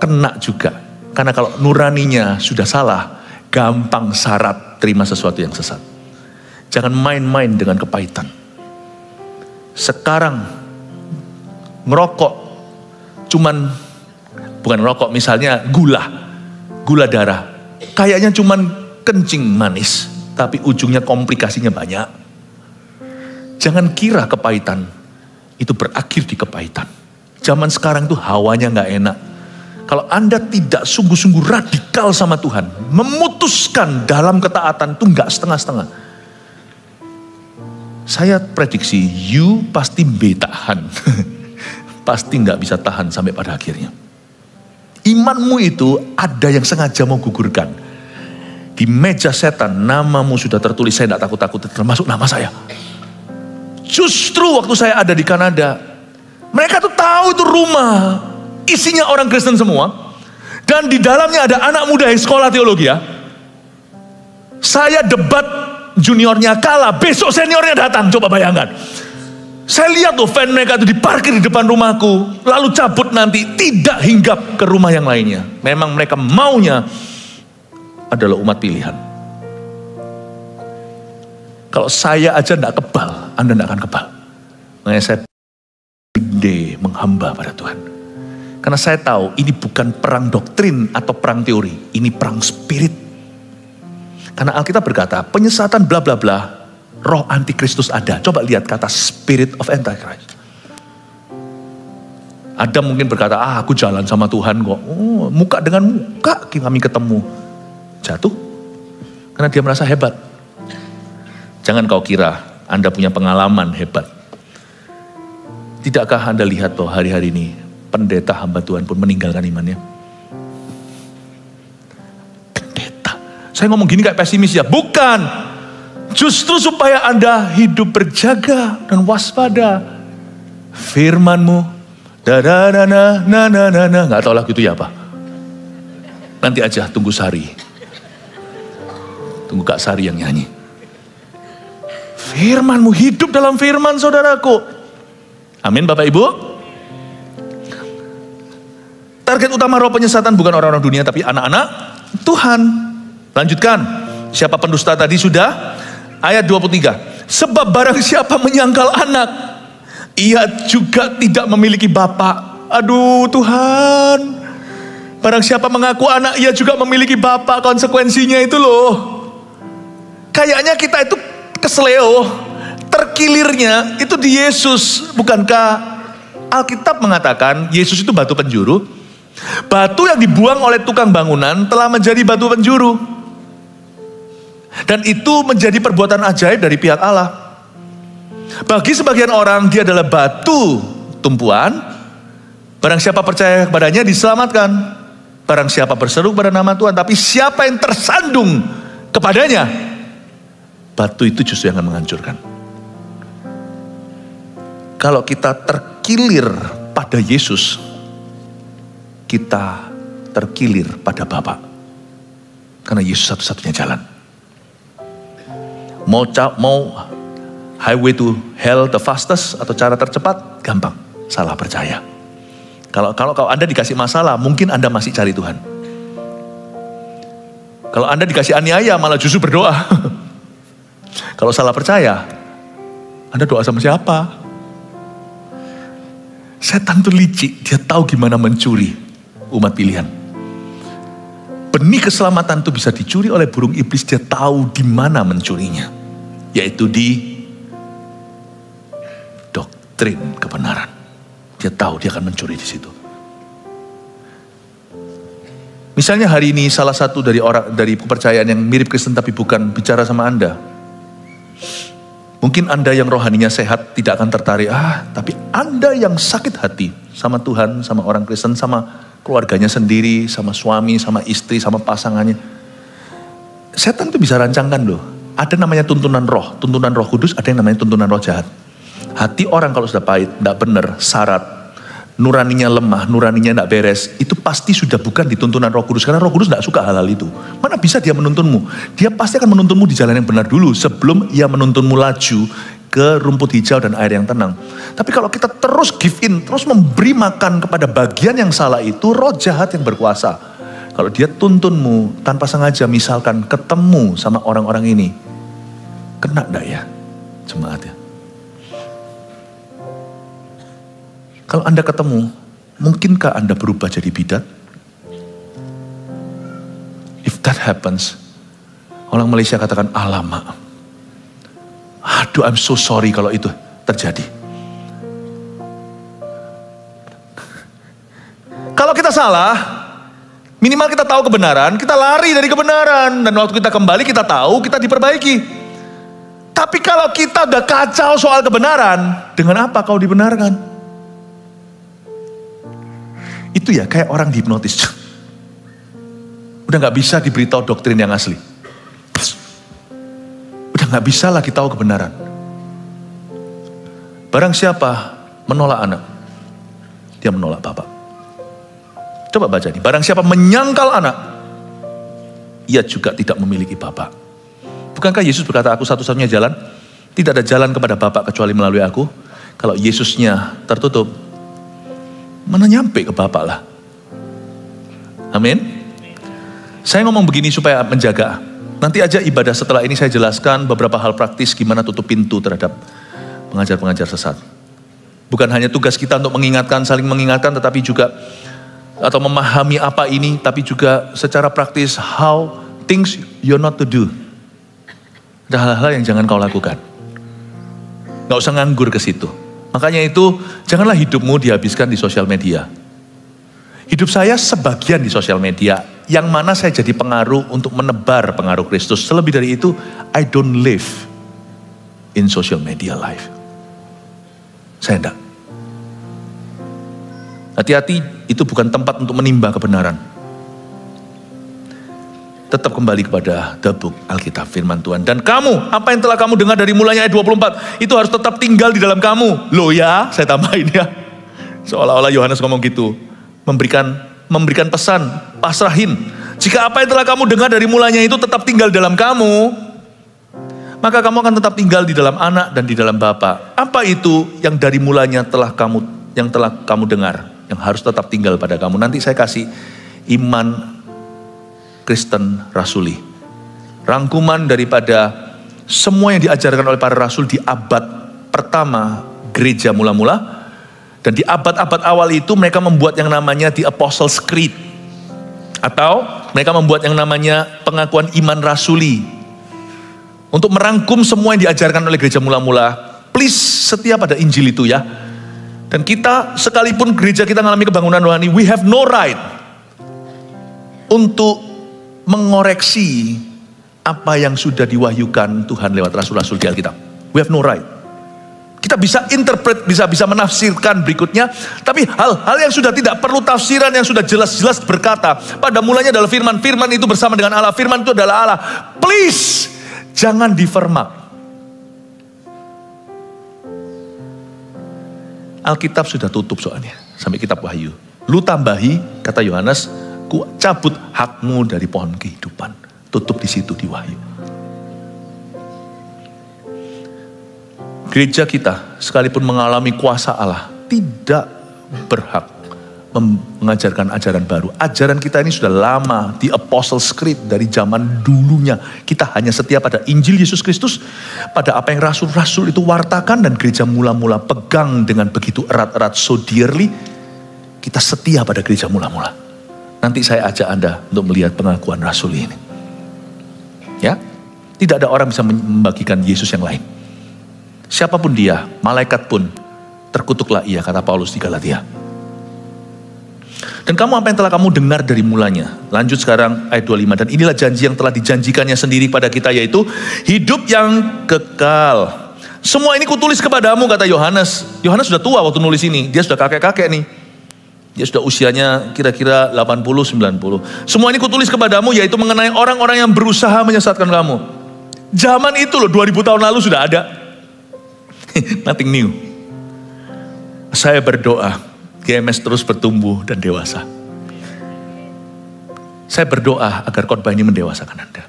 S1: Kena juga. Karena kalau nuraninya sudah salah, gampang syarat terima sesuatu yang sesat. Jangan main-main dengan kepahitan. Sekarang ngerokok bukan rokok, misalnya gula darah. Kayaknya cuman kencing manis, tapi ujungnya komplikasinya banyak. Jangan kira kepahitan itu berakhir di kepahitan. Zaman sekarang tuh hawanya gak enak. Kalau Anda tidak sungguh-sungguh radikal sama Tuhan, memutuskan dalam ketaatan itu gak setengah-setengah. Saya prediksi, you pasti tahan. Pasti gak bisa tahan sampai pada akhirnya. Imanmu itu ada yang sengaja mau gugurkan. Di meja setan namamu sudah tertulis, saya tidak takut-takut, termasuk nama saya. Justru waktu saya ada di Kanada, mereka tuh tahu itu rumah isinya orang Kristen semua. Dan di dalamnya ada anak muda yang sekolah teologi ya. Saya debat juniornya kalah, besok seniornya datang, coba bayangkan. Saya lihat tuh van mereka itu diparkir di depan rumahku, lalu cabut nanti, tidak hinggap ke rumah yang lainnya. Memang mereka maunya adalah umat pilihan. Kalau saya aja tidak kebal, Anda tidak akan kebal. Makanya saya pede menghamba pada Tuhan. Karena saya tahu ini bukan perang doktrin atau perang teori, ini perang spirit. Karena Alkitab berkata, penyesatan bla bla bla, roh antikristus ada. Coba lihat kata spirit of antichrist. Ada mungkin berkata, aku jalan sama Tuhan kok. Oh, muka dengan muka kami ketemu. Jatuh. Karena dia merasa hebat. Jangan kau kira Anda punya pengalaman hebat. Tidakkah Anda lihat bahwa hari-hari ini pendeta hamba Tuhan pun meninggalkan imannya? Pendeta. Saya ngomong gini kayak pesimis ya. Bukan. Justru supaya Anda hidup berjaga dan waspada. Firman-Mu, nggak tahu lagu itu ya apa. Nanti aja tunggu Sari. Tunggu Kak Sari yang nyanyi. Firman-Mu, hidup dalam firman saudaraku. Amin Bapak Ibu. Target utama roh penyesatan bukan orang-orang dunia tapi anak-anak Tuhan. Lanjutkan. Siapa pendusta tadi sudah? Ayat 23. Sebab barang siapa menyangkal anak, ia juga tidak memiliki bapa. Aduh Tuhan. Barang siapa mengaku anak, ia juga memiliki bapa. Konsekuensinya itu loh. Kayaknya kita itu kesleo. Terkilirnya itu di Yesus. Bukankah Alkitab mengatakan Yesus itu batu penjuru? Batu yang dibuang oleh tukang bangunan telah menjadi batu penjuru. Dan itu menjadi perbuatan ajaib dari pihak Allah. Bagi sebagian orang dia adalah batu tumpuan. Barang siapa percaya kepadanya diselamatkan. Barang siapa berseru pada nama Tuhan. Tapi siapa yang tersandung kepadanya, batu itu justru yang akan menghancurkan. Kalau kita terkilir pada Yesus, kita terkilir pada Bapa. Karena Yesus satu-satunya jalan. Mau highway to hell the fastest atau cara tercepat, gampang, salah percaya. Kalau Anda dikasih masalah, mungkin Anda masih cari Tuhan. Kalau Anda dikasih aniaya, malah justru berdoa. Kalau salah percaya, Anda doa sama siapa? Setan tuh licik, dia tahu gimana mencuri umat pilihan. Benih keselamatan itu bisa dicuri oleh burung iblis, dia tahu di mana mencurinya. Yaitu di doktrin kebenaran. Dia tahu dia akan mencuri di situ. Misalnya hari ini salah satu dari kepercayaan yang mirip Kristen tapi bukan bicara sama Anda. Mungkin Anda yang rohaninya sehat tidak akan tertarik. Tapi Anda yang sakit hati sama Tuhan, sama orang Kristen, sama keluarganya sendiri, sama suami, sama istri, sama pasangannya. Setan itu bisa rancangkan loh. Ada namanya tuntunan roh kudus, ada yang namanya tuntunan roh jahat. Hati orang kalau sudah pahit, tidak benar, syarat, nuraninya lemah, nuraninya tidak beres, itu pasti sudah bukan di tuntunan Roh Kudus. Karena Roh Kudus tidak suka hal-hal itu. Mana bisa dia menuntunmu? Dia pasti akan menuntunmu di jalan yang benar dulu, sebelum ia menuntunmu laju ke rumput hijau dan air yang tenang. Tapi kalau kita terus give in, terus memberi makan kepada bagian yang salah itu, roh jahat yang berkuasa. Kalau dia tuntunmu tanpa sengaja, misalkan ketemu sama orang-orang ini, kena enggak ya jemaat ya? Kalau Anda ketemu, mungkinkah Anda berubah jadi bidat? If that happens, orang Malaysia katakan, alamak. Aduh, I'm so sorry kalau itu terjadi. Kalau kita salah, minimal kita tahu kebenaran, kita lari dari kebenaran. Dan waktu kita kembali, kita tahu, kita diperbaiki. Tapi kalau kita udah kacau soal kebenaran, dengan apa kau dibenarkan? Itu ya kayak orang dihipnotis. Udah gak bisa diberitahu doktrin yang asli. Udah gak bisa lagi tahu kebenaran. Barang siapa menolak anak, dia menolak Bapa. Coba baca nih. Barang siapa menyangkal anak, ia juga tidak memiliki Bapa. Bukankah Yesus berkata, aku satu-satunya jalan? Tidak ada jalan kepada Bapa kecuali melalui aku. Kalau Yesusnya tertutup, mana nyampe ke Bapak lah. Amin. Saya ngomong begini supaya menjaga. Nanti aja ibadah setelah ini saya jelaskan beberapa hal praktis gimana tutup pintu terhadap pengajar-pengajar sesat. Bukan hanya tugas kita untuk mengingatkan, saling mengingatkan, tetapi juga atau memahami apa ini, tapi juga secara praktis how things you're not to do. Ada hal-hal yang jangan kau lakukan. Gak usah nganggur ke situ. Makanya itu, janganlah hidupmu dihabiskan di sosial media. Hidup saya sebagian di sosial media, yang mana saya jadi pengaruh untuk menebar pengaruh Kristus. Selebih dari itu, I don't live in social media life. Saya enggak. Hati-hati, itu bukan tempat untuk menimba kebenaran. Tetap kembali kepada the book, Alkitab, firman Tuhan. Dan kamu, apa yang telah kamu dengar dari mulanya ayat 24, itu harus tetap tinggal di dalam kamu. Loh ya, saya tambahin ya. Seolah-olah Yohanes ngomong gitu. Memberikan pesan, pasrahin. Jika apa yang telah kamu dengar dari mulanya itu tetap tinggal dalam kamu, maka kamu akan tetap tinggal di dalam anak dan di dalam Bapa. Apa itu yang dari mulanya telah kamu dengar, yang harus tetap tinggal pada kamu? Nanti saya kasih iman Kristen rasuli. Rangkuman daripada semua yang diajarkan oleh para rasul di abad pertama gereja mula-mula. Dan di abad-abad awal itu mereka membuat yang namanya The Apostles' Creed. Atau mereka membuat yang namanya pengakuan iman rasuli. Untuk merangkum semua yang diajarkan oleh gereja mula-mula. Please setia pada Injil itu ya. Dan kita sekalipun gereja kita mengalami kebangunan rohani, we have no right untuk mengoreksi apa yang sudah diwahyukan Tuhan lewat rasul-rasul di Alkitab. We have no right. Kita bisa interpret, bisa menafsirkan berikutnya, tapi hal-hal yang sudah tidak perlu tafsiran, yang sudah jelas-jelas berkata, pada mulanya adalah firman, firman itu bersama dengan Allah, firman itu adalah Allah. Please, jangan difermak. Alkitab sudah tutup soalnya, sampai kitab Wahyu. Lu tambahi, kata Yohanes, ku cabut hakmu dari pohon kehidupan. Tutup di situ di Wahyu. Gereja kita sekalipun mengalami kuasa Allah tidak berhak mengajarkan ajaran baru. Ajaran kita ini sudah lama, di Apostles' Creed dari zaman dulunya. Kita hanya setia pada Injil Yesus Kristus, pada apa yang rasul-rasul itu wartakan, dan gereja mula-mula pegang dengan begitu erat-erat, so dearly. Kita setia pada gereja mula-mula. Nanti saya ajak Anda untuk melihat pengakuan rasul ini. Ya, tidak ada orang bisa membagikan Yesus yang lain. Siapapun dia, malaikat pun, terkutuklah ia, kata Paulus di Galatia. Dan kamu apa yang telah kamu dengar dari mulanya. Lanjut sekarang ayat 25. Dan inilah janji yang telah dijanjikannya sendiri pada kita, yaitu hidup yang kekal. Semua ini kutulis kepadamu, kata Yohanes. Yohanes sudah tua waktu nulis ini. Dia sudah kakek-kakek nih. Dia sudah usianya kira-kira 80-90. Semua ini kutulis kepadamu, yaitu mengenai orang-orang yang berusaha menyesatkan kamu. Zaman itu loh, 2000 tahun lalu sudah ada. Nothing new. Saya berdoa GMS terus bertumbuh dan dewasa. Saya berdoa agar khotbah ini mendewasakan Anda.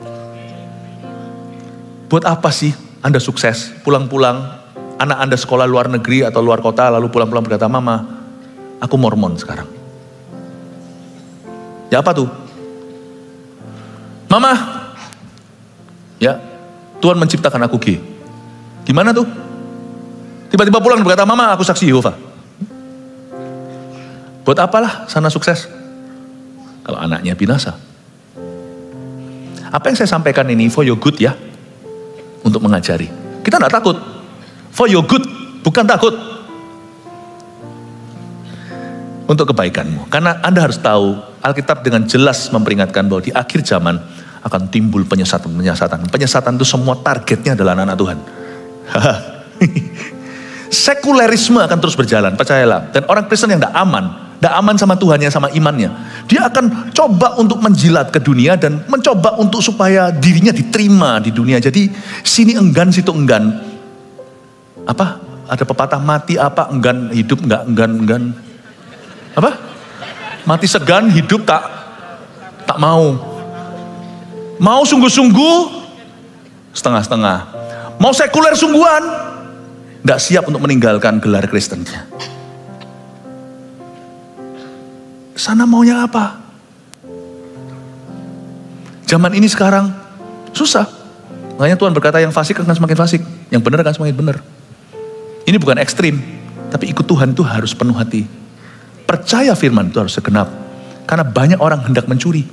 S1: Buat apa sih Anda sukses? Pulang-pulang, anak Anda sekolah luar negeri atau luar kota, lalu pulang-pulang berkata, Mama, aku Mormon sekarang. Ya apa tuh? Mama, ya Tuhan menciptakan aku gay. Gimana tuh? Tiba-tiba pulang berkata, Mama, aku saksi Yehova. Buat apalah sana sukses kalau anaknya binasa? Apa yang saya sampaikan ini for your good ya, untuk mengajari. Kita tidak takut, for your good, bukan takut. Untuk kebaikanmu. Karena Anda harus tahu, Alkitab dengan jelas memperingatkan bahwa di akhir zaman akan timbul penyesatan. Penyesatan itu semua targetnya adalah anak-anak Tuhan. Sekulerisme akan terus berjalan, percayalah. Dan orang Kristen yang tidak aman sama Tuhannya, sama imannya, dia akan coba untuk menjilat ke dunia dan mencoba untuk supaya dirinya diterima di dunia. Jadi sini enggan, situ enggan. Apa? Ada pepatah mati apa? Enggan, hidup enggak, enggan. Apa? Mati segan, hidup tak mau. Mau sungguh-sungguh, setengah-setengah. Mau sekuler sungguhan, tidak siap untuk meninggalkan gelar Kristennya. Sana maunya apa? Zaman ini sekarang susah. Makanya Tuhan berkata yang fasik akan semakin fasik, yang benar akan semakin benar. Ini bukan ekstrim, tapi ikut Tuhan itu harus penuh hati. Percaya firman itu harus segenap. Karena banyak orang hendak mencuri.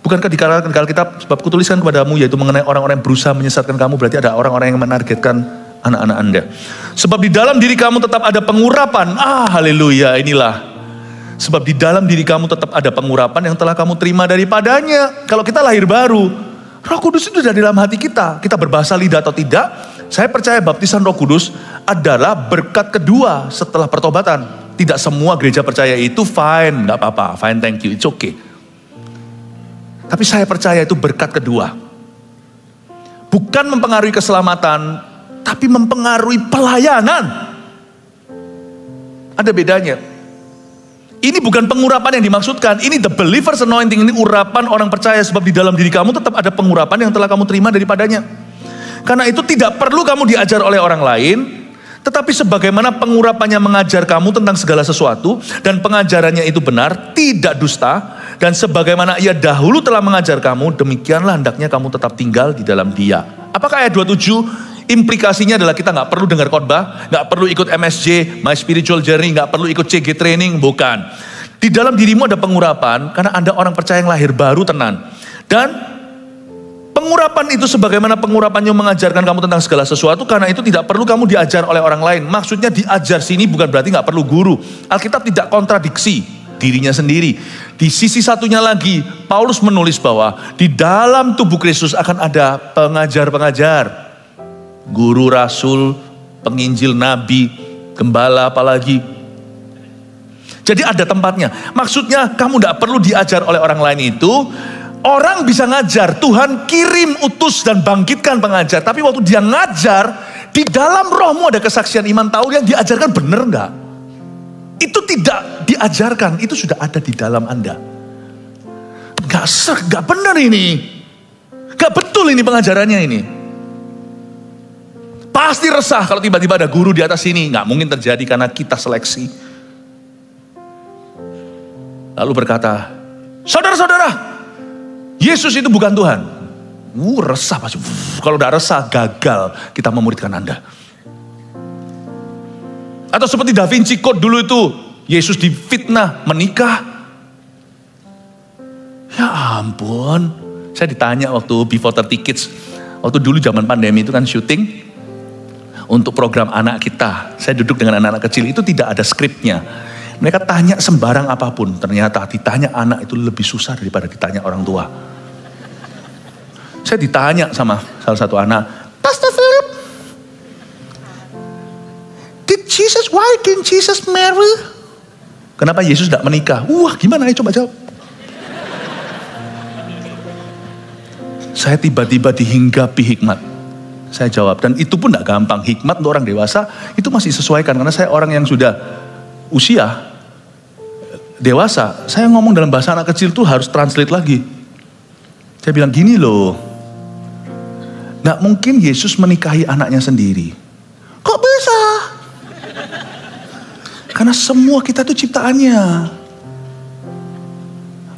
S1: Bukankah dikatakan dalam Alkitab, sebab kutuliskan kepadamu, yaitu mengenai orang-orang yang berusaha menyesatkan kamu, berarti ada orang-orang yang menargetkan anak-anak Anda. Sebab di dalam diri kamu tetap ada pengurapan. Haleluya, inilah. Sebab di dalam diri kamu tetap ada pengurapan yang telah kamu terima daripadanya. Kalau kita lahir baru, Roh Kudus itu sudah di dalam hati kita. Kita berbahasa lidah atau tidak, saya percaya baptisan Roh Kudus adalah berkat kedua setelah pertobatan. Tidak semua gereja percaya itu, fine, gak apa-apa, fine, thank you, it's okay. Tapi saya percaya itu berkat kedua. Bukan mempengaruhi keselamatan, tapi mempengaruhi pelayanan. Ada bedanya. Ini bukan pengurapan yang dimaksudkan. Ini the believer's anointing. Ini urapan orang percaya. Sebab di dalam diri kamu tetap ada pengurapan yang telah kamu terima daripadanya. Karena itu tidak perlu kamu diajar oleh orang lain. Tetapi sebagaimana pengurapannya mengajar kamu tentang segala sesuatu. Dan pengajarannya itu benar, tidak dusta. Dan sebagaimana ia dahulu telah mengajar kamu, demikianlah hendaknya kamu tetap tinggal di dalam dia. Apakah ayat 27 implikasinya adalah kita gak perlu dengar khotbah, gak perlu ikut MSJ, My Spiritual Journey, gak perlu ikut CG Training? Bukan. Di dalam dirimu ada pengurapan, karena Anda orang percaya yang lahir baru tenan. Dan pengurapan itu sebagaimana pengurapannya mengajarkan kamu tentang segala sesuatu, karena itu tidak perlu kamu diajar oleh orang lain. Maksudnya diajar sini bukan berarti gak perlu guru. Alkitab tidak kontradiksi dirinya sendiri. Di sisi satunya lagi, Paulus menulis bahwa di dalam tubuh Kristus akan ada pengajar-pengajar. Guru, rasul, penginjil, nabi, gembala apalagi. Jadi ada tempatnya. Maksudnya kamu tidak perlu diajar oleh orang lain itu. Orang bisa ngajar, Tuhan kirim, utus dan bangkitkan pengajar. Tapi waktu dia ngajar, di dalam rohmu ada kesaksian iman, tahu yang diajarkan benar enggak? Itu tidak diajarkan, itu sudah ada di dalam Anda. Gak benar ini. Gak betul ini pengajarannya ini. Pasti resah kalau tiba-tiba ada guru di atas sini. Gak mungkin terjadi karena kita seleksi. Lalu berkata, saudara-saudara, Yesus itu bukan Tuhan. Resah pasti. Kalau udah resah, gagal kita memuridkan Anda. Atau seperti Da Vinci Code dulu itu, Yesus difitnah menikah. Ya ampun. Saya ditanya waktu Before 30 Kids, waktu dulu zaman pandemi itu kan syuting untuk program anak kita. Saya duduk dengan anak-anak kecil, itu tidak ada skripnya. Mereka tanya sembarang apapun, ternyata ditanya anak itu lebih susah daripada ditanya orang tua. Saya ditanya sama salah satu anak, Pastor Philip, why didn't Jesus marry? Kenapa Yesus tidak menikah? Gimana? Ayo coba jawab. Saya tiba-tiba dihinggapi hikmat. Saya jawab, dan itu pun tidak gampang. Hikmat untuk orang dewasa itu masih sesuaikan, karena saya orang yang sudah usia dewasa. Saya ngomong dalam bahasa anak kecil tuh harus translate lagi. Saya bilang gini loh, nggak mungkin Yesus menikahi anaknya sendiri. Kok bisa? Karena semua kita itu ciptaannya.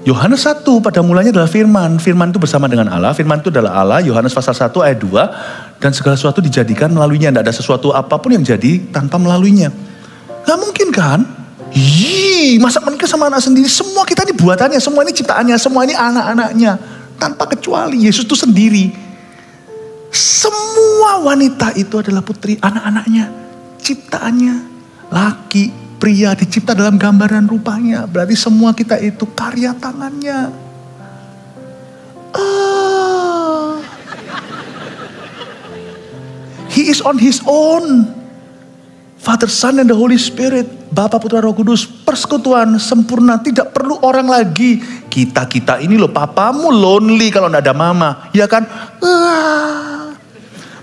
S1: Yohanes 1 pada mulanya adalah firman. Firman itu bersama dengan Allah. Firman itu adalah Allah. Yohanes pasal 1 ayat 2. Dan segala sesuatu dijadikan melaluinya. Tidak ada sesuatu apapun yang jadi tanpa melaluinya. Gak mungkin kan? Masa menikah sama anak sendiri? Semua kita ini buatannya. Semua ini ciptaannya. Semua ini anak-anaknya. Tanpa kecuali Yesus itu sendiri. Semua wanita itu adalah putri anak-anaknya. Ciptaannya. Laki, pria dicipta dalam gambaran rupanya. Berarti semua kita itu karya tangannya. He is on his own. Father, Son, and the Holy Spirit. Bapa, Putra, Roh Kudus. Persekutuan sempurna. Tidak perlu orang lagi. Kita ini loh, papamu lonely kalau tidak ada mama. Ya kan?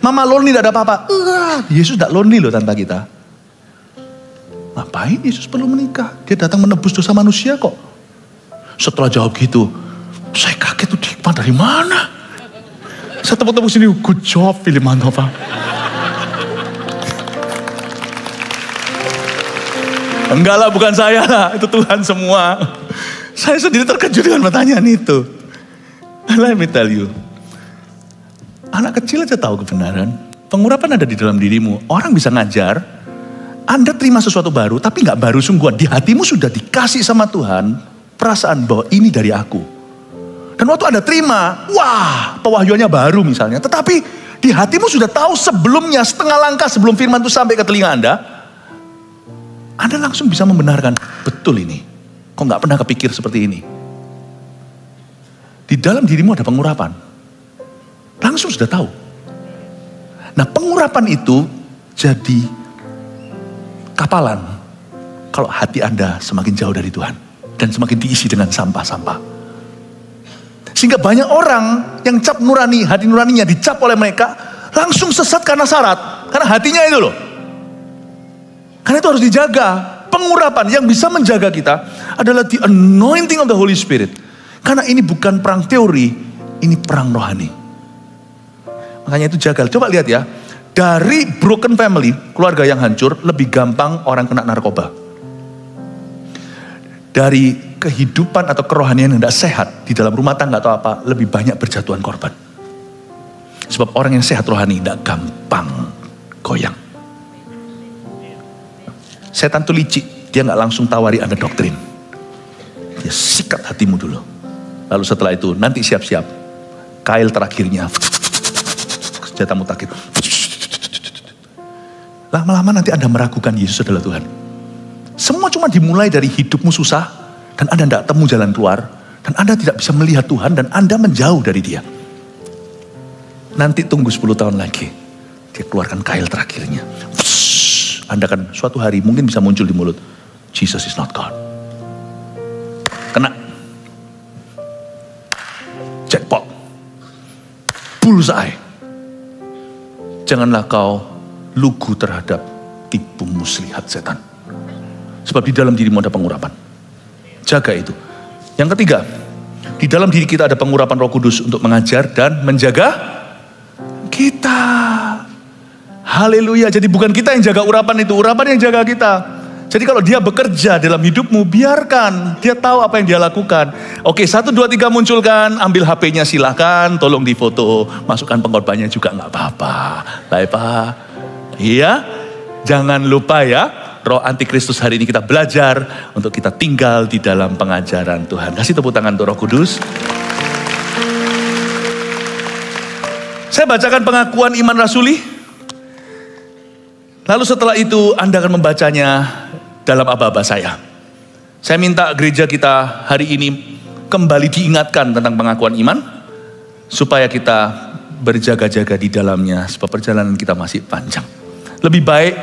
S1: Mama lonely tidak ada papa. Yesus tidak lonely loh tanpa kita. Ngapain Yesus perlu menikah? Dia datang menebus dosa manusia kok. Setelah jawab gitu, saya kaget tuh, hikmat dari mana? Saya tepuk-tepuk sini, good job Philip Mantova. Enggak lah, bukan saya lah, itu Tuhan semua. Saya sendiri terkejut dengan pertanyaan itu. Let me tell you. Anak kecil aja tahu kebenaran. Pengurapan ada di dalam dirimu. Orang bisa ngajar. Anda terima sesuatu baru, tapi gak baru sungguhan. Di hatimu sudah dikasih sama Tuhan perasaan bahwa ini dari aku. Dan waktu Anda terima, wah, pewahyuannya baru misalnya. Tetapi di hatimu sudah tahu sebelumnya, setengah langkah sebelum firman itu sampai ke telinga Anda langsung bisa membenarkan, betul ini. Kok gak pernah kepikir seperti ini? Di dalam dirimu ada pengurapan. Langsung sudah tahu. Nah, pengurapan itu jadi kapalan kalau hati Anda semakin jauh dari Tuhan dan semakin diisi dengan sampah-sampah. Sehingga banyak orang yang cap nurani, hati nuraninya dicap oleh mereka, langsung sesat karena syarat. Karena hatinya itu loh. Karena itu harus dijaga. Pengurapan yang bisa menjaga kita adalah the anointing of the Holy Spirit. Karena ini bukan perang teori, ini perang rohani. Makanya itu jaga. Coba lihat ya. Dari broken family, keluarga yang hancur, lebih gampang orang kena narkoba. Dari kehidupan atau kerohanian yang tidak sehat, di dalam rumah tangga atau apa, lebih banyak berjatuhan korban. Sebab orang yang sehat rohani tidak gampang goyang. Setan itu licik, dia nggak langsung tawari Anda doktrin. Dia sikat hatimu dulu. Lalu setelah itu, nanti siap-siap. Kail terakhirnya, senjata mutakhir. Lama-lama nanti Anda meragukan Yesus adalah Tuhan. Semua cuma dimulai dari hidupmu susah, dan Anda tidak temu jalan keluar, dan Anda tidak bisa melihat Tuhan, dan Anda menjauh dari Dia. Nanti tunggu 10 tahun lagi, Dia keluarkan kail terakhirnya. Anda akan suatu hari mungkin bisa muncul di mulut, Jesus is not God. Kena. Jackpot. Bullseye. Janganlah kau lugu terhadap tipu muslihat setan. Sebab di dalam dirimu ada pengurapan. Jaga itu. Yang ketiga, di dalam diri kita ada pengurapan Roh Kudus untuk mengajar dan menjaga kita. Haleluya. Jadi bukan kita yang jaga urapan itu, urapan yang jaga kita. Jadi kalau dia bekerja dalam hidupmu, biarkan dia tahu apa yang dia lakukan. Oke, 1, 2, 3 munculkan, ambil HP-nya silahkan, tolong difoto, masukkan pengorbannya juga nggak apa-apa. Baik Pak. Iya, jangan lupa ya, Roh Antikristus hari ini kita belajar untuk kita tinggal di dalam pengajaran Tuhan. Kasih tepuk tangan untuk Roh Kudus. Saya bacakan pengakuan iman rasuli. Lalu setelah itu Anda akan membacanya dalam aba-aba saya. Saya minta gereja kita hari ini kembali diingatkan tentang pengakuan iman, supaya kita berjaga-jaga di dalamnya, sebab perjalanan kita masih panjang. Lebih baik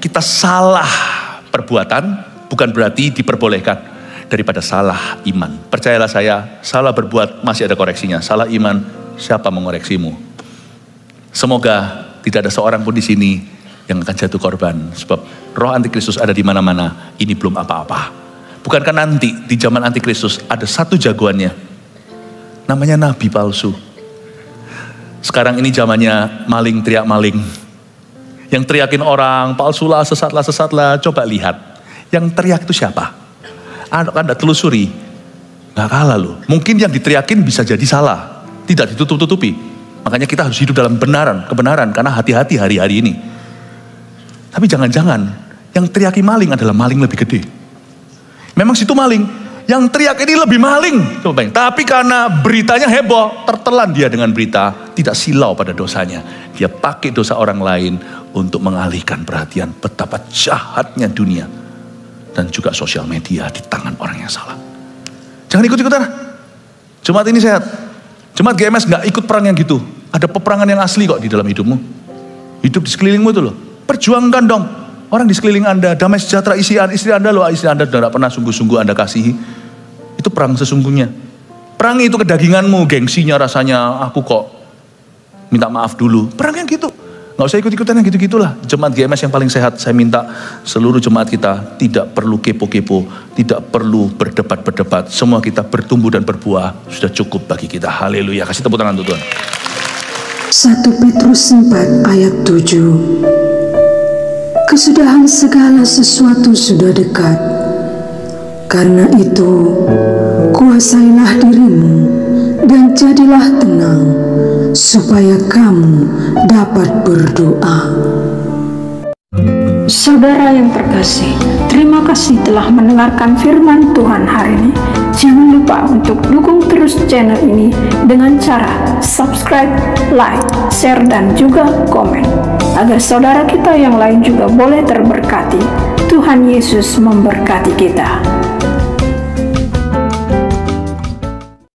S1: kita salah perbuatan, bukan berarti diperbolehkan, daripada salah iman. Percayalah saya, salah berbuat masih ada koreksinya, salah iman siapa mengoreksimu? Semoga tidak ada seorang pun di sini yang akan jatuh korban, sebab roh antikristus ada di mana-mana. Ini belum apa-apa. Bukankah nanti di zaman antikristus ada satu jagoannya, namanya nabi palsu. Sekarang ini zamannya maling teriak maling, yang teriakin orang palsulah, sesatlah. Coba lihat, yang teriak itu siapa? Anda telusuri, nggak kalah loh. Mungkin yang diteriakin bisa jadi salah, tidak ditutup-tutupi. Makanya kita harus hidup dalam kebenaran, karena hati-hati hari-hari ini. Tapi jangan-jangan yang teriaki maling adalah maling lebih gede. Memang situ maling, yang teriak ini lebih maling. Coba bayang. Tapi karena beritanya heboh, tertelan dia dengan berita, tidak silau pada dosanya. Dia pakai dosa orang lain untuk mengalihkan perhatian betapa jahatnya dunia dan juga sosial media di tangan orang yang salah. Jangan ikut-ikutan. Jemaat ini sehat. Jemaat GMS gak ikut perang yang gitu. Ada peperangan yang asli kok di dalam hidupmu. Hidup di sekelilingmu itu loh. Perjuangkan dong. Orang di sekeliling Anda, damai sejahtera istri Anda loh, istri Anda tidak pernah sungguh-sungguh Anda kasihi. Itu perang sesungguhnya. Perang itu kedaginganmu, gengsinya rasanya aku kok minta maaf dulu. Perang yang gitu. Gak usah ikut-ikutan yang gitu-gitulah. Jemaat GMS yang paling sehat, saya minta seluruh jemaat kita tidak perlu kepo-kepo, tidak perlu berdebat-berdebat. Semua kita bertumbuh dan berbuah, sudah cukup bagi kita. Haleluya. Kasih tepuk tangan untuk Tuhan.
S3: 1 Petrus 4 ayat 7. Kesudahan segala sesuatu sudah dekat. Karena itu, kuasailah dirimu dan jadilah tenang, supaya kamu dapat berdoa.
S4: Saudara yang terkasih, terima kasih telah mendengarkan firman Tuhan hari ini. Jangan lupa untuk dukung terus channel ini dengan cara subscribe, like, share, dan juga komen, agar saudara kita yang lain juga boleh terberkati. Tuhan Yesus memberkati kita.